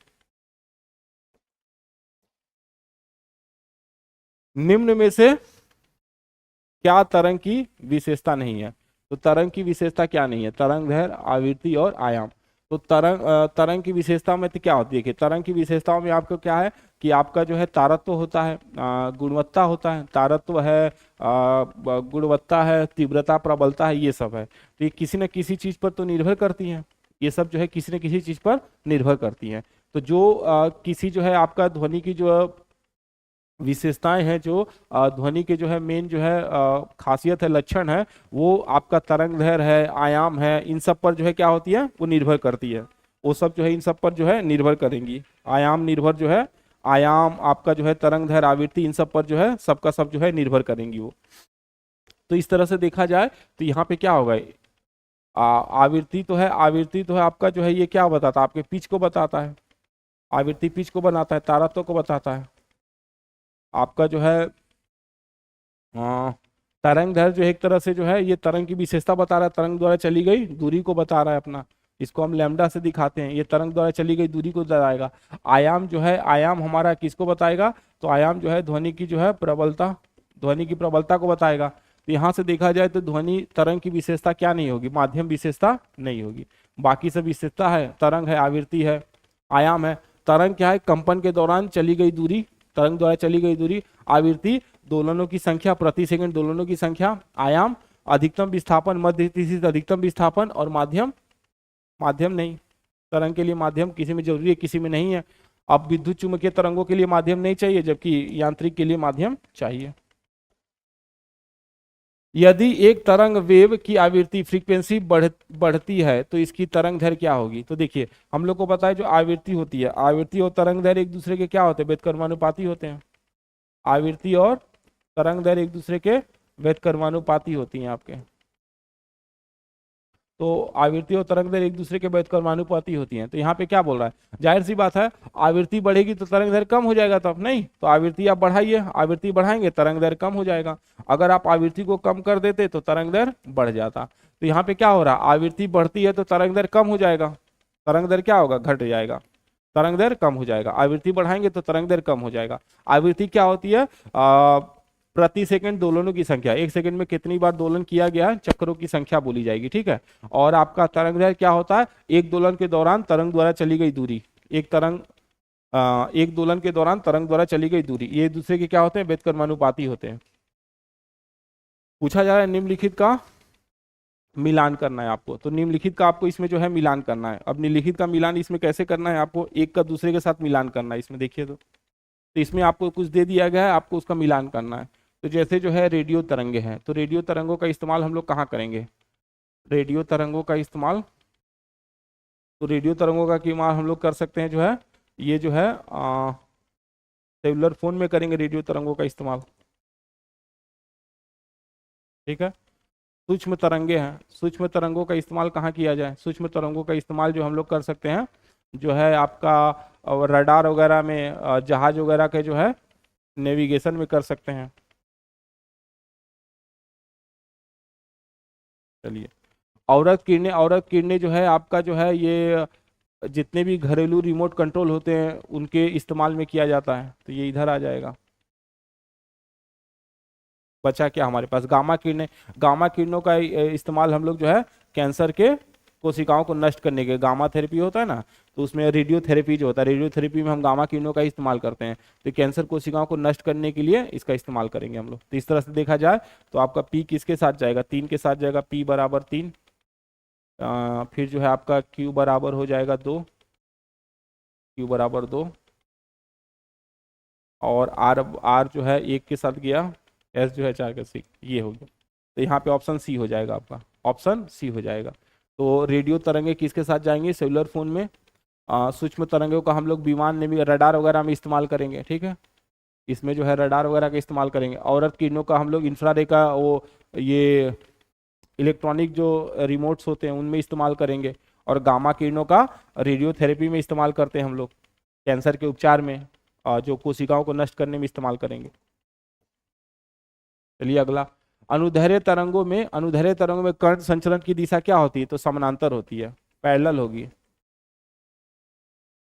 Speaker 1: निम्न में से क्या तरंग की विशेषता नहीं है, तो तरंग की विशेषता क्या नहीं है, तरंग दैर्घ्य, आवृत्ति और आयाम। तो तरंग की विशेषता में तो क्या होती है कि तरंग की विशेषताओं में आपको क्या है कि आपका जो है तारत्व होता है, गुणवत्ता होता है, तारत्व है, गुणवत्ता है, तीव्रता प्रबलता है, ये सब है। तो ये किसी न किसी चीज पर तो निर्भर करती है, ये सब जो है किसी न किसी चीज पर निर्भर करती हैं। तो जो किसी जो है आपका ध्वनि की जो विशेषताएं हैं, जो ध्वनि के जो है मेन जो है खासियत है, लक्षण है, वो आपका तरंग दैर्घ्य है, आयाम है, इन सब पर जो है क्या होती है, वो निर्भर करती है। वो सब जो है इन सब पर जो है निर्भर करेंगी। आयाम निर्भर जो है, आयाम आपका जो है तरंग दैर्घ्य, आवृत्ति, इन सब पर जो है सबका सब जो है निर्भर करेंगी वो। तो इस तरह से देखा जाए तो यहाँ पे क्या होगा, आवृत्ति तो है, आवृत्ति तो है आपका जो है ये क्या बताता है, आपके पिच को बताता है, आवृत्ति पिच को बनाता है, तारत्व को बताता है। आपका जो है तरंग दैर्घ्य जो है एक तरह से जो है ये तरंग की विशेषता बता रहा है, तरंग द्वारा चली गई दूरी को बता रहा है अपना, इसको हम लैम्डा से दिखाते हैं, ये तरंग द्वारा चली गई दूरी को बताएगा। आयाम जो है, आयाम हमारा किसको बताएगा, तो आयाम जो है ध्वनि की जो है प्रबलता, ध्वनि की प्रबलता को बताएगा। तो यहाँ से देखा जाए तो ध्वनि तरंग की विशेषता क्या नहीं होगी, माध्यम विशेषता नहीं होगी, बाकी सब विशेषता है, तरंग है, आवृत्ति है, आयाम है। तरंग क्या है, कंपन के दौरान चली गई दूरी, तरंग द्वारा चली गई दूरी। आवृत्ति दोलनों की संख्या, प्रति सेकंड दोलनों की संख्या। आयाम अधिकतम विस्थापन, मध्य स्थिति अधिकतम विस्थापन। और माध्यम, माध्यम नहीं, तरंग के लिए माध्यम किसी में जरूरी है, किसी में नहीं है। अब विद्युत चुम्बकीय तरंगों के लिए माध्यम नहीं चाहिए, जबकि यांत्रिक के लिए माध्यम चाहिए। यदि एक तरंग वेव की आवृत्ति फ्रीक्वेंसी बढ़ती है तो इसकी तरंग दैर्घ्य क्या होगी। तो देखिए हम लोग को पता है जो आवृत्ति होती है, आवृत्ति और तरंग दैर्घ्य एक दूसरे के क्या होते हैं, व्युत्क्रमानुपाती होते हैं। आवृत्ति और तरंग दैर्घ्य एक दूसरे के व्युत्क्रमानुपाती होती हैं आपके। तो आवृत्ति और तरंग दैर्घ्य एक दूसरे के व्युत्क्रमानुपाती होती हैं। तो यहाँ पे क्या बोल रहा है, जाहिर सी बात है आवृत्ति बढ़ेगी तो तरंग दैर्घ्य कम हो जाएगा, तब नहीं, तो आवृत्ति आप बढ़ाइए, आवृत्ति बढ़ाएंगे तरंग दैर्घ्य कम हो जाएगा। अगर आप आवृत्ति को कम कर देते तो तरंग दैर्घ्य बढ़ जाता। तो यहाँ पे क्या हो रहा है, आवृत्ति बढ़ती है तो तरंग दैर्घ्य कम हो जाएगा, तरंग दैर्घ्य क्या होगा, घट जाएगा, तरंग दैर्घ्य कम हो जाएगा। आवृत्ति बढ़ाएंगे तो तरंग दैर्घ्य कम हो जाएगा। आवृत्ति क्या होती है, प्रति सेकंड दोलनों की संख्या, एक सेकंड में कितनी बार दोलन किया गया है, चक्रों की संख्या बोली जाएगी, ठीक है। और आपका तरंग दैर्घ्य क्या होता है, एक दोलन के दौरान तरंग द्वारा चली गई दूरी, एक तरंग एक दोलन के दौरान तरंग द्वारा चली गई दूरी, ये दूसरे के क्या होते हैं, व्युत्क्रमानुपाती होते हैं। पूछा जा रहा है निम्नलिखित का मिलान करना है आपको, तो निम्नलिखित का आपको इसमें जो है मिलान करना है। अब निम्नलिखित का मिलान इसमें कैसे करना है, आपको एक का दूसरे के साथ मिलान करना है इसमें, देखिए तो इसमें आपको कुछ दे दिया गया है, आपको उसका मिलान करना है। तो जैसे जो है रेडियो तरंगे हैं, तो रेडियो तरंगों का इस्तेमाल हम लोग कहाँ करेंगे, रेडियो तरंगों का इस्तेमाल, तो रेडियो तरंगों का इस्तेमाल हम लोग कर सकते हैं जो है, ये जो है सेलुलर फोन में करेंगे रेडियो तरंगों का इस्तेमाल, ठीक है। सूक्ष्म तरंगे हैं, सूक्ष्म तरंगों का इस्तेमाल कहाँ किया जाए, सूक्ष्म तरंगों का इस्तेमाल जो हम लोग कर सकते हैं जो है आपका रडार वगैरह में, जहाज वगैरह के जो है नेविगेशन में कर सकते हैं। चलिए, औरत किरणें जो है आपका जो है ये जितने भी घरेलू रिमोट कंट्रोल होते हैं उनके इस्तेमाल में किया जाता है, तो ये इधर आ जाएगा। बचा क्या हमारे पास, गामा किरणें, गामा किरणों का इस्तेमाल हम लोग जो है कैंसर के कोशिकाओं को नष्ट करने के, गामा थेरेपी होता है ना, तो उसमें रेडियोथेरेपी जो होता है, रेडियोथेरेपी में हम गामा किरणों का इस्तेमाल करते हैं, तो कैंसर कोशिकाओं को नष्ट करने के लिए इसका इस्तेमाल करेंगे हम लोग। तो इस तरह से देखा जाए तो आपका पी किसके साथ जाएगा, 3 के साथ जाएगा, पी बराबर 3। फिर जो है आपका क्यू बराबर हो जाएगा 2, क्यू बराबर 2, और आर आर जो है 1 के साथ गया, एस जो है 4 के साथ, ये हो गया। तो यहाँ पे ऑप्शन सी हो जाएगा आपका, ऑप्शन सी हो जाएगा। तो रेडियो तरंगे किसके साथ जाएंगे, सेलुलर फोन में। सूक्ष्म तरंगों का हम लोग विमान में भी, रडार वगैरह में इस्तेमाल करेंगे, ठीक है, इसमें जो है रडार वगैरह का इस्तेमाल करेंगे। औरत किरणों का हम लोग इंफ्रारेड का वो ये इलेक्ट्रॉनिक जो रिमोट्स होते हैं उनमें इस्तेमाल करेंगे। और गामा किरणों का रेडियोथेरेपी में इस्तेमाल करते हैं हम लोग, कैंसर के उपचार में, जो कोशिकाओं को नष्ट करने में इस्तेमाल करेंगे। चलिए अगला, अनुदैर्ध्य तरंगों में कण संचरण की दिशा क्या होती है, तो समानांतर होती है, पैरेलल होगी,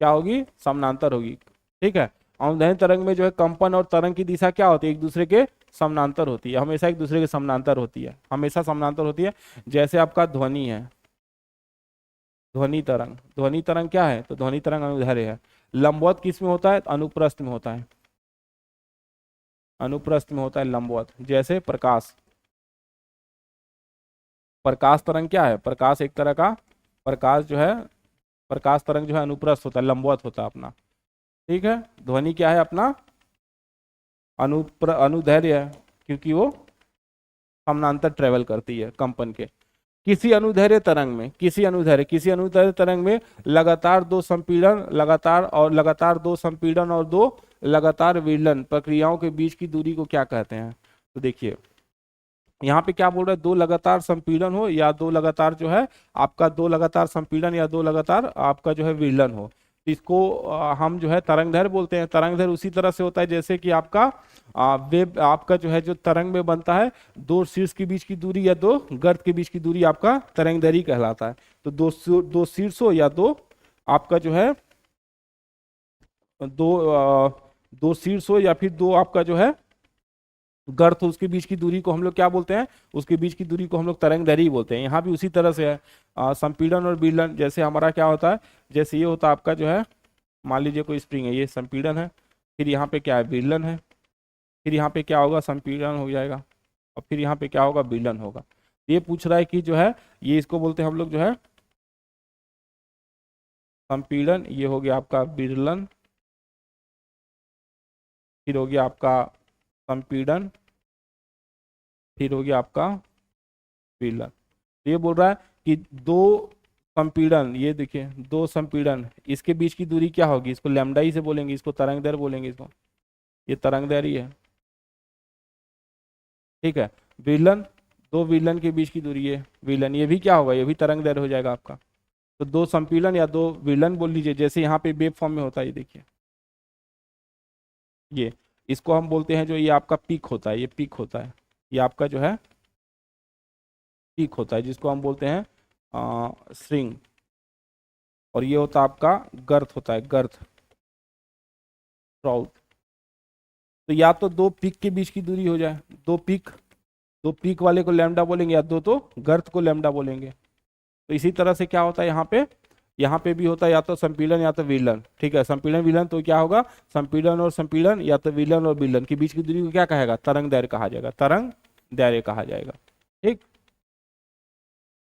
Speaker 1: क्या होगी, समानांतर होगी, ठीक है। अनुदैर्ध्य तरंग में जो है कंपन और तरंग की दिशा क्या होती है, एक दूसरे के समानांतर होती है, हमेशा एक दूसरे के समानांतर होती है, हमेशा समानांतर होती है। जैसे आपका ध्वनि है, ध्वनि तरंग क्या है, तो ध्वनि तरंग अनुदैर्ध्य है। लंबवत किस में होता है, अनुप्रस्थ में होता है, अनुप्रस्थ में होता है लंबवत। जैसे प्रकाश, प्रकाश तरंग क्या है, प्रकाश एक तरह का, प्रकाश जो है, प्रकाश तरंग जो है अनुप्रस्थ होता है, लंबवत होता है अपना, ठीक है। ध्वनि क्या है अपना, अनुदैर्ध्य है, क्योंकि वो समानांतर ट्रेवल करती है कंपन के। किसी अनुदैर्ध्य तरंग में लगातार दो संपीड़न, लगातार दो लगातार विरलन प्रक्रियाओं के बीच की दूरी को क्या कहते हैं। तो देखिए यहाँ पे क्या बोल रहा है, दो लगातार संपीड़न हो या दो लगातार जो है आपका, दो लगातार संपीड़न या दो लगातार आपका जो है विरलन हो, तो इसको हम जो है तरंगदैर्ध्य बोलते हैं। तरंगदैर्ध्य उसी तरह से होता है जैसे कि आपका वेब, आपका जो है जो तरंग में बनता है, दो शीर्ष के बीच की दूरी या दो गर्त के बीच की दूरी आपका तरंगदैर्ध्य कहलाता है। तो दो शीर्षों या दो आपका जो है दो शीर्षों या फिर दो आपका जो है गर्त, उसके बीच की दूरी को हम लोग क्या बोलते हैं, उसके बीच की दूरी को हम लोग तरंगदैर्ध्य बोलते हैं। यहाँ भी उसी तरह से है, संपीड़न और विरलन। जैसे हमारा क्या होता है, जैसे ये होता है आपका जो है, मान लीजिए कोई स्प्रिंग है, ये संपीड़न है, फिर यहाँ पे क्या है, विरलन है, फिर यहाँ पे क्या होगा, संपीड़न हो जाएगा, और फिर यहाँ पे क्या होगा, विरलन होगा। ये पूछ रहा है कि जो है ये, इसको बोलते हैं हम लोग जो है संपीड़न, ये हो गया आपका विरलन, फिर हो गया आपका संपीड़न, फिर हो गया आपका विरलन। तो ये बोल रहा है कि दो संपीड़न, ये देखिए दो संपीड़न, इसके बीच की दूरी क्या होगी, इसको लैम्डा ही से बोलेंगे, इसको तरंगदैर्ध्य बोलेंगे, इसको ये तरंगदैर्ध्य है, ठीक है। विरलन, दो विरलन के बीच की दूरी है विरलन, ये भी क्या होगा, ये भी तरंगदैर्ध्य हो जाएगा आपका। तो दो संपीड़न या दो विरलन बोल लीजिए, जैसे यहाँ पे वेव फॉर्म में होता है, ये देखिए, ये इसको हम बोलते हैं जो ये आपका पीक होता है, ये पीक होता है, ये आपका जो है पीक होता है, जिसको हम बोलते हैं स्ट्रिंग। और ये होता है आपका गर्थ होता है, गर्थ, ट्राउट। तो या तो दो पीक के बीच की दूरी हो जाए, दो पीक वाले को लैम्डा बोलेंगे, या दो तो गर्थ को लैम्डा बोलेंगे। तो इसी तरह से क्या होता है यहाँ पे भी होता है या तो संपीड़न या तो विरलन, ठीक है। संपीड़न विरलन, तो क्या होगा, संपीड़न और संपीड़न या तो विरलन और विरलन के बीच की दूरी को क्या कहेगा, तरंगदैर्ध्य कहा जाएगा, तरंगदैर्ध्य कहा जाएगा, ठीक।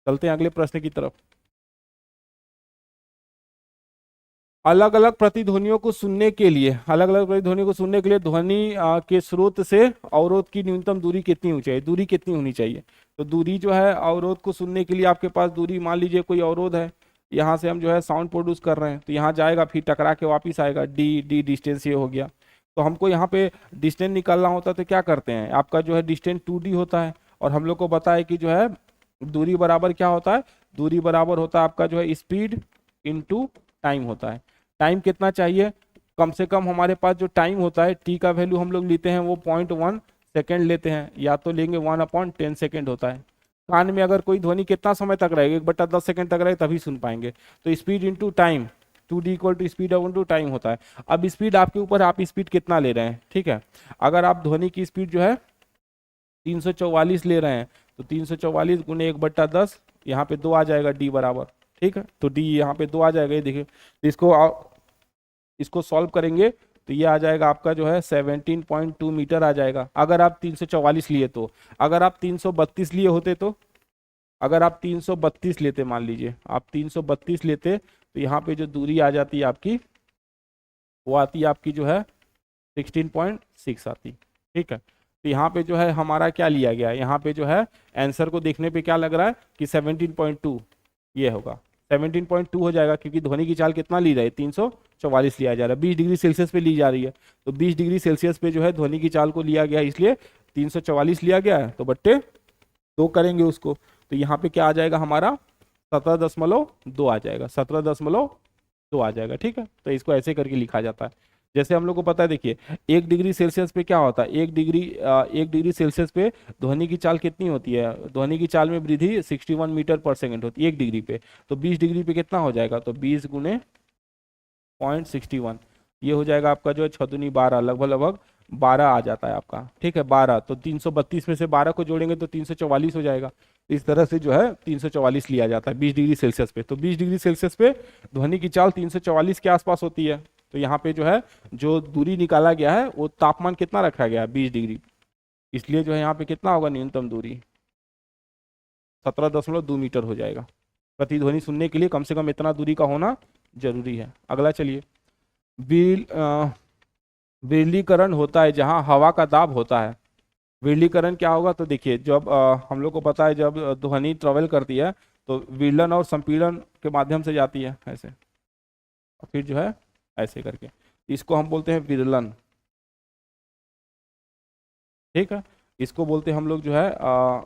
Speaker 1: चलते हैं अगले प्रश्न की तरफ। अलग अलग प्रतिध्वनियों को सुनने के लिए, ध्वनि के स्रोत से अवरोध की न्यूनतम दूरी कितनी होनी चाहिए, दूरी कितनी होनी चाहिए। तो दूरी जो है अवरोध को सुनने के लिए, आपके पास दूरी, मान लीजिए कोई अवरोध है, यहाँ से हम जो है साउंड प्रोड्यूस कर रहे हैं, तो यहाँ जाएगा, फिर टकरा के वापिस आएगा, डी डिस्टेंस ये हो गया। तो हमको यहाँ पे डिस्टेंस निकालना होता है, तो क्या करते हैं, आपका जो है डिस्टेंस 2D होता है, और हम लोग को बताया कि जो है दूरी बराबर क्या होता है, दूरी बराबर होता है आपका जो है स्पीड इनटू टाइम होता है। टाइम कितना चाहिए, कम से कम हमारे पास जो टाइम होता है, टी का वैल्यू हम लोग लेते हैं वो 0.1 सेकेंड लेते हैं, या तो लेंगे 1/10 सेकेंड होता है। कान में अगर कोई ध्वनि कितना समय तक रहेगा, 1/10 सेकेंड तक रहेगा तभी सुन पाएंगे। तो speed into time, 2D equal to speed into time होता है। अब स्पीड आपके ऊपर, आप स्पीड कितना ले रहे हैं, ठीक है। अगर आप ध्वनि की स्पीड जो है 344 ले रहे हैं, तो 344 गुने 1/10, यहाँ पे 2 आ जाएगा, डी बराबर ठीक है, तो डी यहाँ पे 2 आ जाएगा, ये देखिए। तो इसको सॉल्व करेंगे तो ये आ जाएगा आपका जो है 17.2 मीटर आ जाएगा, अगर आप 344 लिए तो। अगर आप 332 लिए होते तो, अगर आप 332 लेते, मान लीजिए आप 332 लेते, तो यहाँ पे जो दूरी आ जाती है आपकी, वो आती है आपकी जो है 16.6 आती। ठीक है, तो यहाँ पे जो है हमारा क्या लिया गया है, यहाँ पे जो है आंसर को देखने पे क्या लग रहा है कि 17.2 ये होगा, 17.2 हो जाएगा, क्योंकि ध्वनि की चाल कितना ली रही है, 344 लिया जा रहा है, 20 डिग्री सेल्सियस पे ली जा रही है। तो 20 डिग्री सेल्सियस पे जो है ध्वनि की चाल को लिया गया है, इसलिए 344 लिया गया है, तो बट्टे 2 करेंगे उसको, तो यहाँ पे क्या आ जाएगा हमारा 17.2 आ जाएगा, 17.2 आ जाएगा। ठीक है, तो इसको ऐसे करके लिखा जाता है। जैसे हम लोग को पता है, देखिए 1 डिग्री सेल्सियस पे क्या होता है, 1 डिग्री सेल्सियस पे ध्वनि की चाल कितनी होती है, ध्वनि की चाल में वृद्धि 61 मीटर पर सेकंड होती है 1 डिग्री पे। तो 20 डिग्री पे कितना हो जाएगा, तो 20 गुने 0.61, ये हो जाएगा आपका जो है 6 दूनी 12, लगभग लगभग 12 आ जाता है आपका। ठीक है, 12, तो 332 में से 12 को जोड़ेंगे तो 344 हो जाएगा। तो इस तरह से जो है 344 लिया जाता है 20 डिग्री सेल्सियस पे। तो 20 डिग्री सेल्सियस पे ध्वनि की चाल 344 के आसपास होती है। तो यहाँ पे जो है जो दूरी निकाला गया है वो तापमान कितना रखा गया है, 20 डिग्री, इसलिए जो है यहाँ पे कितना होगा न्यूनतम दूरी, 17.2 मीटर हो जाएगा। प्रतिध्वनि सुनने के लिए कम से कम इतना दूरी का होना जरूरी है। अगला चलिए, विरलीकरण होता है जहाँ हवा का दाब होता है। विरलीकरण क्या होगा, तो देखिए जब हम लोग को पता है जब ध्वनि ट्रेवल करती है तो विरलन और संपीड़न के माध्यम से जाती है ऐसे, और फिर जो है ऐसे करके, इसको हम बोलते हैं विरलन। ठीक है, इसको बोलते हैं हम लोग जो है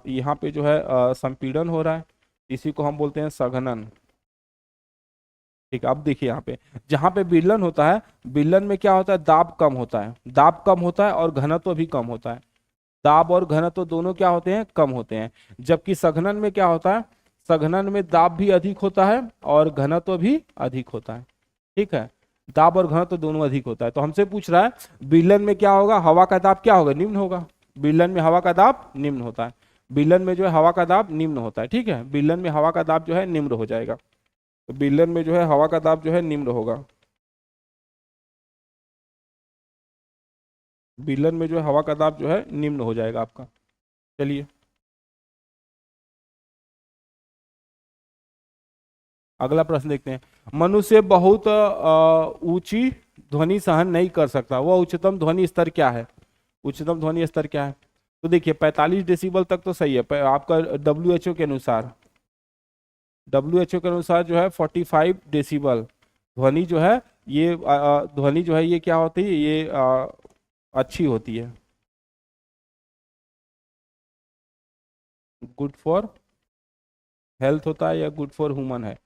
Speaker 1: यहाँ पे जो है संपीड़न हो रहा है, इसी को हम बोलते हैं सघनन। ठीक है, अब देखिए यहाँ पे जहाँ पे विरलन होता है, विरलन में क्या होता है, दाब कम होता है, दाब कम होता है और घनत्व भी कम होता है। दाब और घनत्व दोनों क्या होते हैं, कम होते हैं। जबकि सघनन में क्या होता है, सघनन में दाब भी अधिक होता है और घनत्व भी अधिक होता है। ठीक है, दाब और घनत्व दोनों अधिक होता है। तो हमसे पूछ रहा है विरलन में क्या होगा, हवा का दाब क्या होगा, निम्न होगा। विरलन में हवा का दाब निम्न होता है, विरलन में जो है हवा का दाब निम्न होता है। ठीक है, विरलन में हवा का दाब जो है निम्न हो जाएगा, तो विरलन में जो है हवा का दाब जो है निम्न होगा। विरलन में जो है हवा का दाब जो है निम्न हो जाएगा आपका। चलिए अगला प्रश्न देखते हैं। मनुष्य बहुत ऊंची ध्वनि सहन नहीं कर सकता, वह उच्चतम ध्वनि स्तर क्या है, उच्चतम ध्वनि स्तर क्या है। तो देखिए 45 डेसिबल तक तो सही है, आपका डब्ल्यू के अनुसार, डब्ल्यू के अनुसार जो है 45 डेसिबल ध्वनि जो है ये ध्वनि जो है ये क्या होती है, ये अच्छी होती है, गुड फॉर हेल्थ होता है या गुड फॉर ह्यूमन है,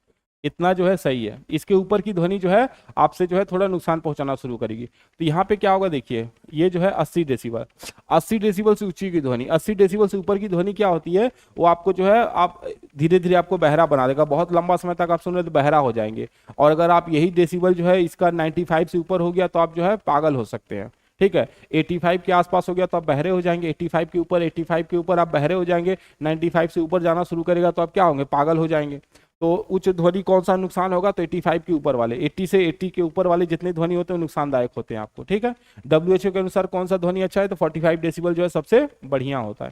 Speaker 1: इतना जो है सही है। इसके ऊपर की ध्वनि जो है आपसे जो है थोड़ा नुकसान पहुंचाना शुरू करेगी। तो यहाँ पे क्या होगा, देखिए ये जो है 80 डेसिबल, 80 डेसिबल से ऊंची की ध्वनि, 80 डेसिबल से ऊपर की ध्वनि क्या होती है, वो आपको जो है आप धीरे धीरे आपको बहरा बना देगा, बहुत लंबा समय तक आप सुन रहे तो बहरा हो जाएंगे। और अगर आप यही डेसिबल जो है इसका 95 से ऊपर हो गया तो आप जो है पागल हो सकते हैं। ठीक है, 85 के आसपास हो गया तो आप बहरे हो जाएंगे, 85 के ऊपर, 85 के ऊपर आप बहरे हो जाएंगे, 95 से ऊपर जाना शुरू करेगा तो आप क्या होंगे, पागल हो जाएंगे। तो उच्च ध्वनि कौन सा नुकसान होगा, तो 85 के ऊपर वाले, 80 से 80 के ऊपर वाले जितने ध्वनि होते हैं नुकसानदायक होते हैं आपको। ठीक है, डब्ल्यूएचओ के अनुसार कौन सा ध्वनि अच्छा है, तो 45 डेसिबल जो है सबसे बढ़िया होता है।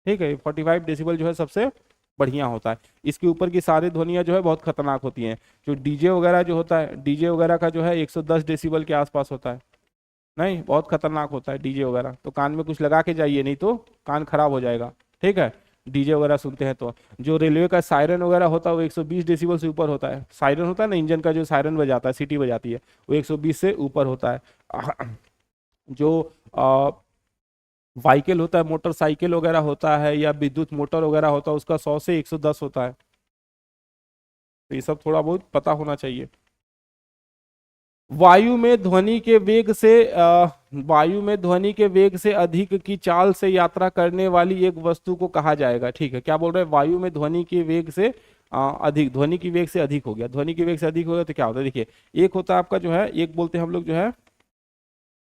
Speaker 1: ठीक है, 45 डेसिबल जो है सबसे बढ़िया होता है। इसके ऊपर की सारी ध्वनियां जो है बहुत खतरनाक होती हैं। जो डीजे वगैरह जो होता है, डीजे वगैरह का जो है 110 डेसिबल के आसपास होता है, नहीं बहुत खतरनाक होता है डीजे वगैरह, तो कान में कुछ लगा के जाइए नहीं तो कान खराब हो जाएगा। ठीक है, डीजे वगैरह सुनते हैं तो। जो रेलवे का सायरन वगैरह होता है वो 120 डेसिबल से ऊपर होता है, सायरन होता है ना इंजन का, जो सायरन बजाता है, सीटी बजाती है, वो 120 से ऊपर होता है। जो व्हीकल होता है, मोटरसाइकिल वगैरह होता है या विद्युत मोटर वगैरह होता है, उसका 100 से 110 होता है। तो ये सब थोड़ा बहुत पता होना चाहिए। वायु में ध्वनि के वेग से वायु में ध्वनि के वेग से अधिक की चाल से यात्रा करने वाली एक वस्तु को कहा जाएगा। ठीक है, क्या बोल रहे हैं, वायु में ध्वनि के वेग से अधिक, ध्वनि की वेग से अधिक हो गया, ध्वनि की वेग से अधिक हो गया तो क्या होता है, देखिए एक होता है आपका जो है, एक बोलते हैं हम लोग जो है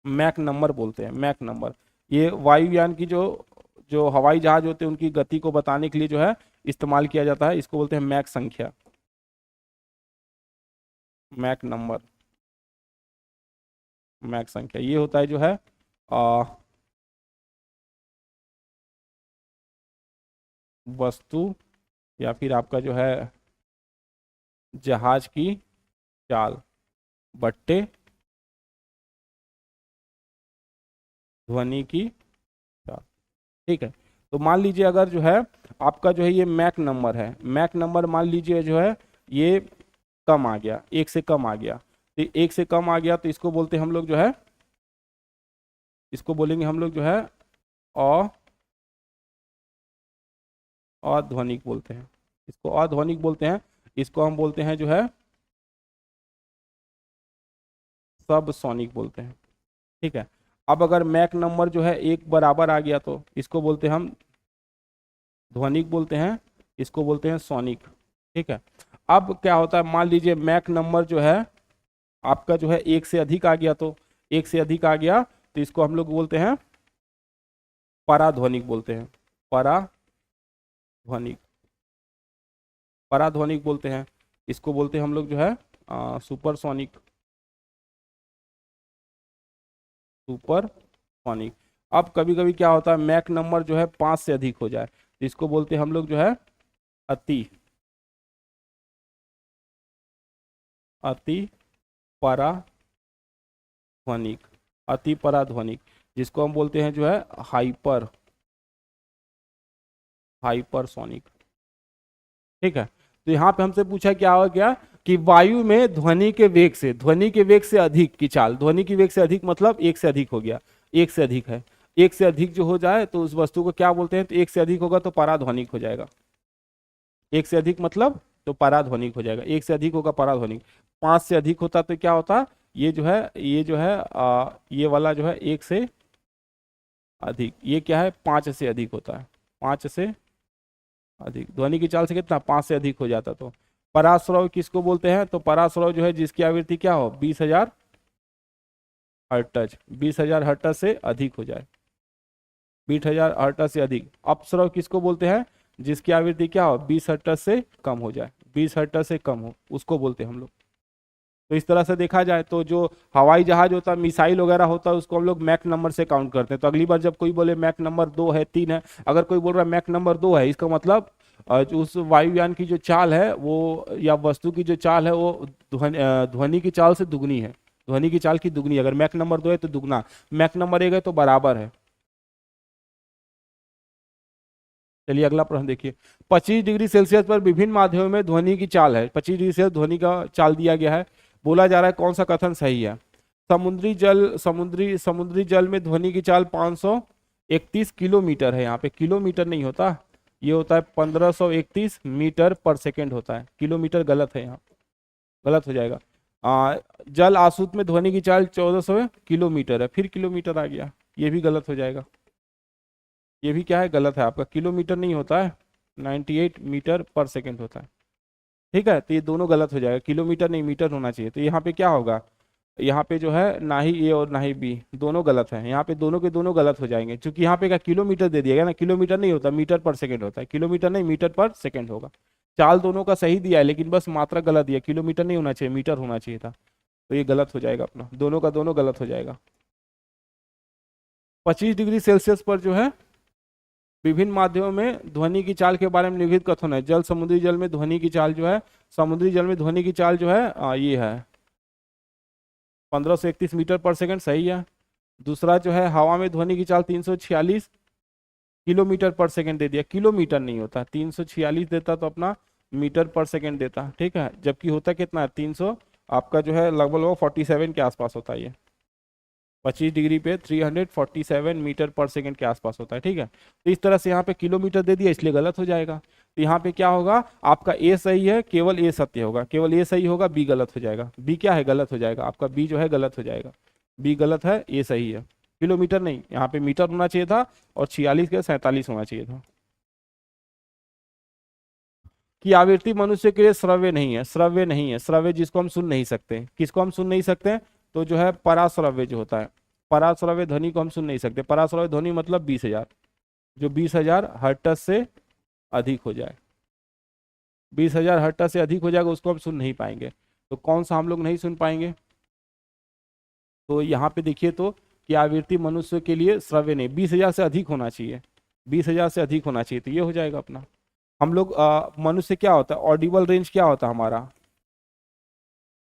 Speaker 1: मैक नंबर बोलते हैं, मैक नंबर। ये वायुयान की जो जो हवाई जहाज होते हैं उनकी गति को बताने के लिए जो है इस्तेमाल किया जाता है, इसको बोलते हैं मैक संख्या। मैक नंबर, मैक संख्या, ये होता है जो है आ, वस्तु या फिर आपका जो है जहाज की चाल बट्टे ध्वनि की चाल। ठीक है, तो मान लीजिए अगर जो है आपका जो है ये मैक नंबर है, मैक नंबर मान लीजिए जो है ये कम आ गया, एक से कम आ गया, तो एक से कम आ गया तो इसको बोलते हैं हम लोग जो है, इसको बोलेंगे हम लोग जो है अ अध्वनिक बोलते हैं, इसको अध्वनिक बोलते हैं, इसको हम बोलते हैं जो है सब सोनिक बोलते हैं। ठीक है, अब अगर मैक नंबर जो है एक बराबर आ गया तो इसको बोलते हैं हम ध्वनिक बोलते हैं, इसको बोलते हैं सोनिक। ठीक है, अब क्या होता है, मान लीजिए मैक नंबर जो है आपका जो है एक से अधिक आ गया, तो एक से अधिक आ गया तो इसको हम लोग बोलते हैं पराध्वनिक बोलते हैं, पराध्वनिक, पराध्वनिक बोलते हैं, इसको बोलते हैं हम लोग जो है सुपरसोनिक, सुपरसोनिक। अब कभी कभी क्या होता है मैक नंबर जो है 5 से अधिक हो जाए तो इसको बोलते हैं हम लोग जो है अति, अति पराध्वनिक, अति पराध्वनिक, जिसको हम बोलते हैं जो है हाइपर, हाइपरसोनिक। ठीक है, तो यहाँ पे हमसे पूछा क्या हो गया कि वायु में ध्वनि के वेग से, ध्वनि के वेग से अधिक की चाल, ध्वनि की वेग से अधिक मतलब एक से अधिक हो गया, एक से अधिक है, एक से अधिक जो हो जाए तो उस वस्तु को क्या बोलते हैं, तो एक से अधिक होगा तो पराध्वनिक हो जाएगा, एक से अधिक मतलब तो पराध्वनिक हो जाएगा, एक से अधिक होगा पराध्वनिक। 5 से अधिक होता तो क्या होता, ये जो है ये जो है ये वाला जो है एक से अधिक, ये क्या है 5 से अधिक होता है, 5 से अधिक, ध्वनि की चाल से कितना 5 से अधिक हो जाता। तो पराश्रव किसको बोलते हैं, तो पराश्रव जो है जिसकी आवृत्ति क्या हो 20,000 हर्ट्ज, 20,000 हर्ट्ज से अधिक हो जाए, 20,000 हर्ट्ज से अधिक। अपस्रव किसको बोलते हैं, जिसकी आवृत्ति क्या हो 20 हर्ट्ज से कम हो जाए, 20 हर्ट्ज से कम हो, उसको बोलते हैं हम लोग। तो इस तरह से देखा जाए तो जो हवाई जहाज होता है, मिसाइल वगैरह होता है, उसको हम लोग मैक नंबर से काउंट करते हैं। तो अगली बार जब कोई बोले मैक नंबर 2 है 3 है, अगर कोई बोल रहा है मैक नंबर 2 है, इसका मतलब जो उस वायुयान की जो चाल है वो, या वस्तु की जो चाल है वो ध्वनि की चाल से दुगनी है, ध्वनि की चाल की दुगनी। अगर मैक नंबर 2 है तो दुगना, मैक नंबर 1 है तो बराबर है। चलिए अगला प्रश्न देखिए, 25 डिग्री सेल्सियस पर विभिन्न माध्यमों में ध्वनि की चाल है, 25 डिग्री सेल्सियस ध्वनि का चाल दिया गया है, बोला जा रहा है कौन सा कथन सही है। समुद्री जल में ध्वनि की चाल 531 किलोमीटर है, यहाँ पे किलोमीटर नहीं होता, ये होता है 1531 मीटर पर सेकेंड होता है, किलोमीटर गलत है, यहाँ गलत हो जाएगा। जल आसूत में ध्वनि की चाल 1400 किलोमीटर है, फिर किलोमीटर आ गया, ये भी गलत हो जाएगा, ये भी क्या है गलत है आपका, किलोमीटर नहीं होता है 98 मीटर पर सेकेंड होता है। ठीक है, तो ये दोनों गलत हो जाएगा, किलोमीटर नहीं मीटर होना चाहिए। तो यहाँ पे क्या होगा, यहाँ पे जो है ना ही ए और ना ही बी, दोनों गलत है, यहाँ पे दोनों के दोनों गलत हो जाएंगे, क्योंकि यहाँ पे क्या किलोमीटर दे दिया गया ना, किलोमीटर नहीं होता मीटर पर सेकेंड होता है, किलोमीटर नहीं मीटर पर सेकेंड होगा। चाल दोनों का सही दिया है लेकिन बस मात्रा गलत दिया, किलोमीटर नहीं होना चाहिए मीटर होना चाहिए था, तो ये गलत हो जाएगा अपना, दोनों का दोनों गलत हो जाएगा। 25 डिग्री सेल्सियस पर जो है विभिन्न माध्यमों में ध्वनि की चाल के बारे में निम्नलिखित कथन है। जल, समुद्री जल में ध्वनि की चाल जो है, समुद्री जल में ध्वनि की चाल जो है ये है 1531 मीटर पर सेकंड, सही है। दूसरा जो है हवा में ध्वनि की चाल 346 किलोमीटर पर सेकंड दे दिया, किलोमीटर नहीं होता, 346 देता तो अपना मीटर पर सेकंड देता। ठीक है, जबकि होता कितना है 300, आपका जो है लगभग लगभग 47 के आसपास होता है, ये 25 डिग्री पे 347 मीटर पर सेकंड के आसपास होता है। ठीक है, तो इस तरह से यहाँ पे किलोमीटर दे दिया इसलिए गलत हो जाएगा। तो यहाँ पे क्या होगा, आपका ए सही है, केवल ए सत्य होगा, केवल ए सही होगा, बी गलत हो जाएगा। बी क्या है, गलत हो जाएगा, आपका बी जो है गलत हो जाएगा, बी गलत है, ए सही है। किलोमीटर नहीं, यहाँ पे मीटर होना चाहिए था और 46 के 47 होना चाहिए था। कि आवृत्ति मनुष्य के लिए श्रव्य नहीं है, श्रव्य नहीं है, श्रव्य जिसको हम सुन नहीं सकते, किसको हम सुन नहीं सकते, तो जो है पराश्रव्य जो होता है, पराश्रव्य ध्वनि को हम सुन नहीं सकते। पराश्रव्य ध्वनि मतलब 20,000, जो 20,000 हर्ट्ज से अधिक हो जाए, 20,000 हर्ट्ज से अधिक हो जाएगा उसको हम सुन नहीं पाएंगे। तो कौन सा हम लोग नहीं सुन पाएंगे? तो यहाँ पे देखिए तो कि आवृत्ति मनुष्य के लिए श्रव्य नहीं, 20,000 से अधिक होना चाहिए, 20,000 से अधिक होना चाहिए, तो ये हो जाएगा अपना। हम लोग मनुष्य क्या होता है, ऑडिबल रेंज क्या होता है हमारा?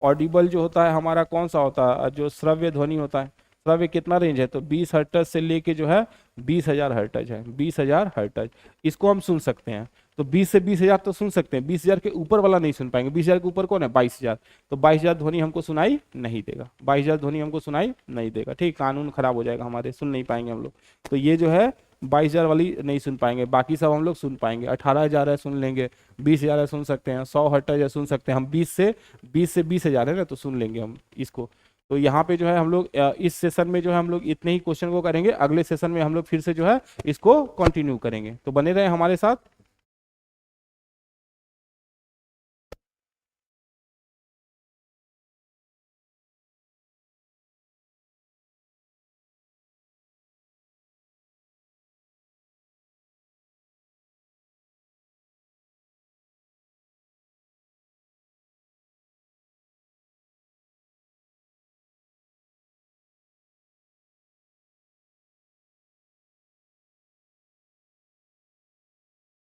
Speaker 1: ऑडिबल जो होता है हमारा कौन सा होता है, जो श्रव्य ध्वनि होता है, श्रव्य कितना रेंज है? तो 20 हर्टज से लेके जो है 20,000 हर्टज है, 20,000 हर्टज, इसको हम सुन सकते हैं। तो 20 से 20,000 तो सुन सकते हैं, 20,000 के ऊपर वाला नहीं सुन पाएंगे। 20,000 के ऊपर कौन है? 22,000। तो 22,000 ध्वनि हमको सुनाई नहीं देगा, 22,000 ध्वनि हमको सुनाई नहीं देगा, ठीक, कानून खराब हो जाएगा हमारे, सुन नहीं पाएंगे हम लोग। तो ये जो है 22,000 वाली नहीं सुन पाएंगे, बाकी सब हम लोग सुन पाएंगे। 18,000 है सुन लेंगे, 20,000 है सुन सकते हैं, 100 हर्टज है सुन सकते हैं हम, 20,000 है ना, तो सुन लेंगे हम इसको। तो यहाँ पे जो है हम लोग इस सेशन में जो है हम लोग इतने ही क्वेश्चन को करेंगे, अगले सेशन में हम लोग फिर से जो है इसको कंटिन्यू करेंगे, तो बने रहे हमारे साथ।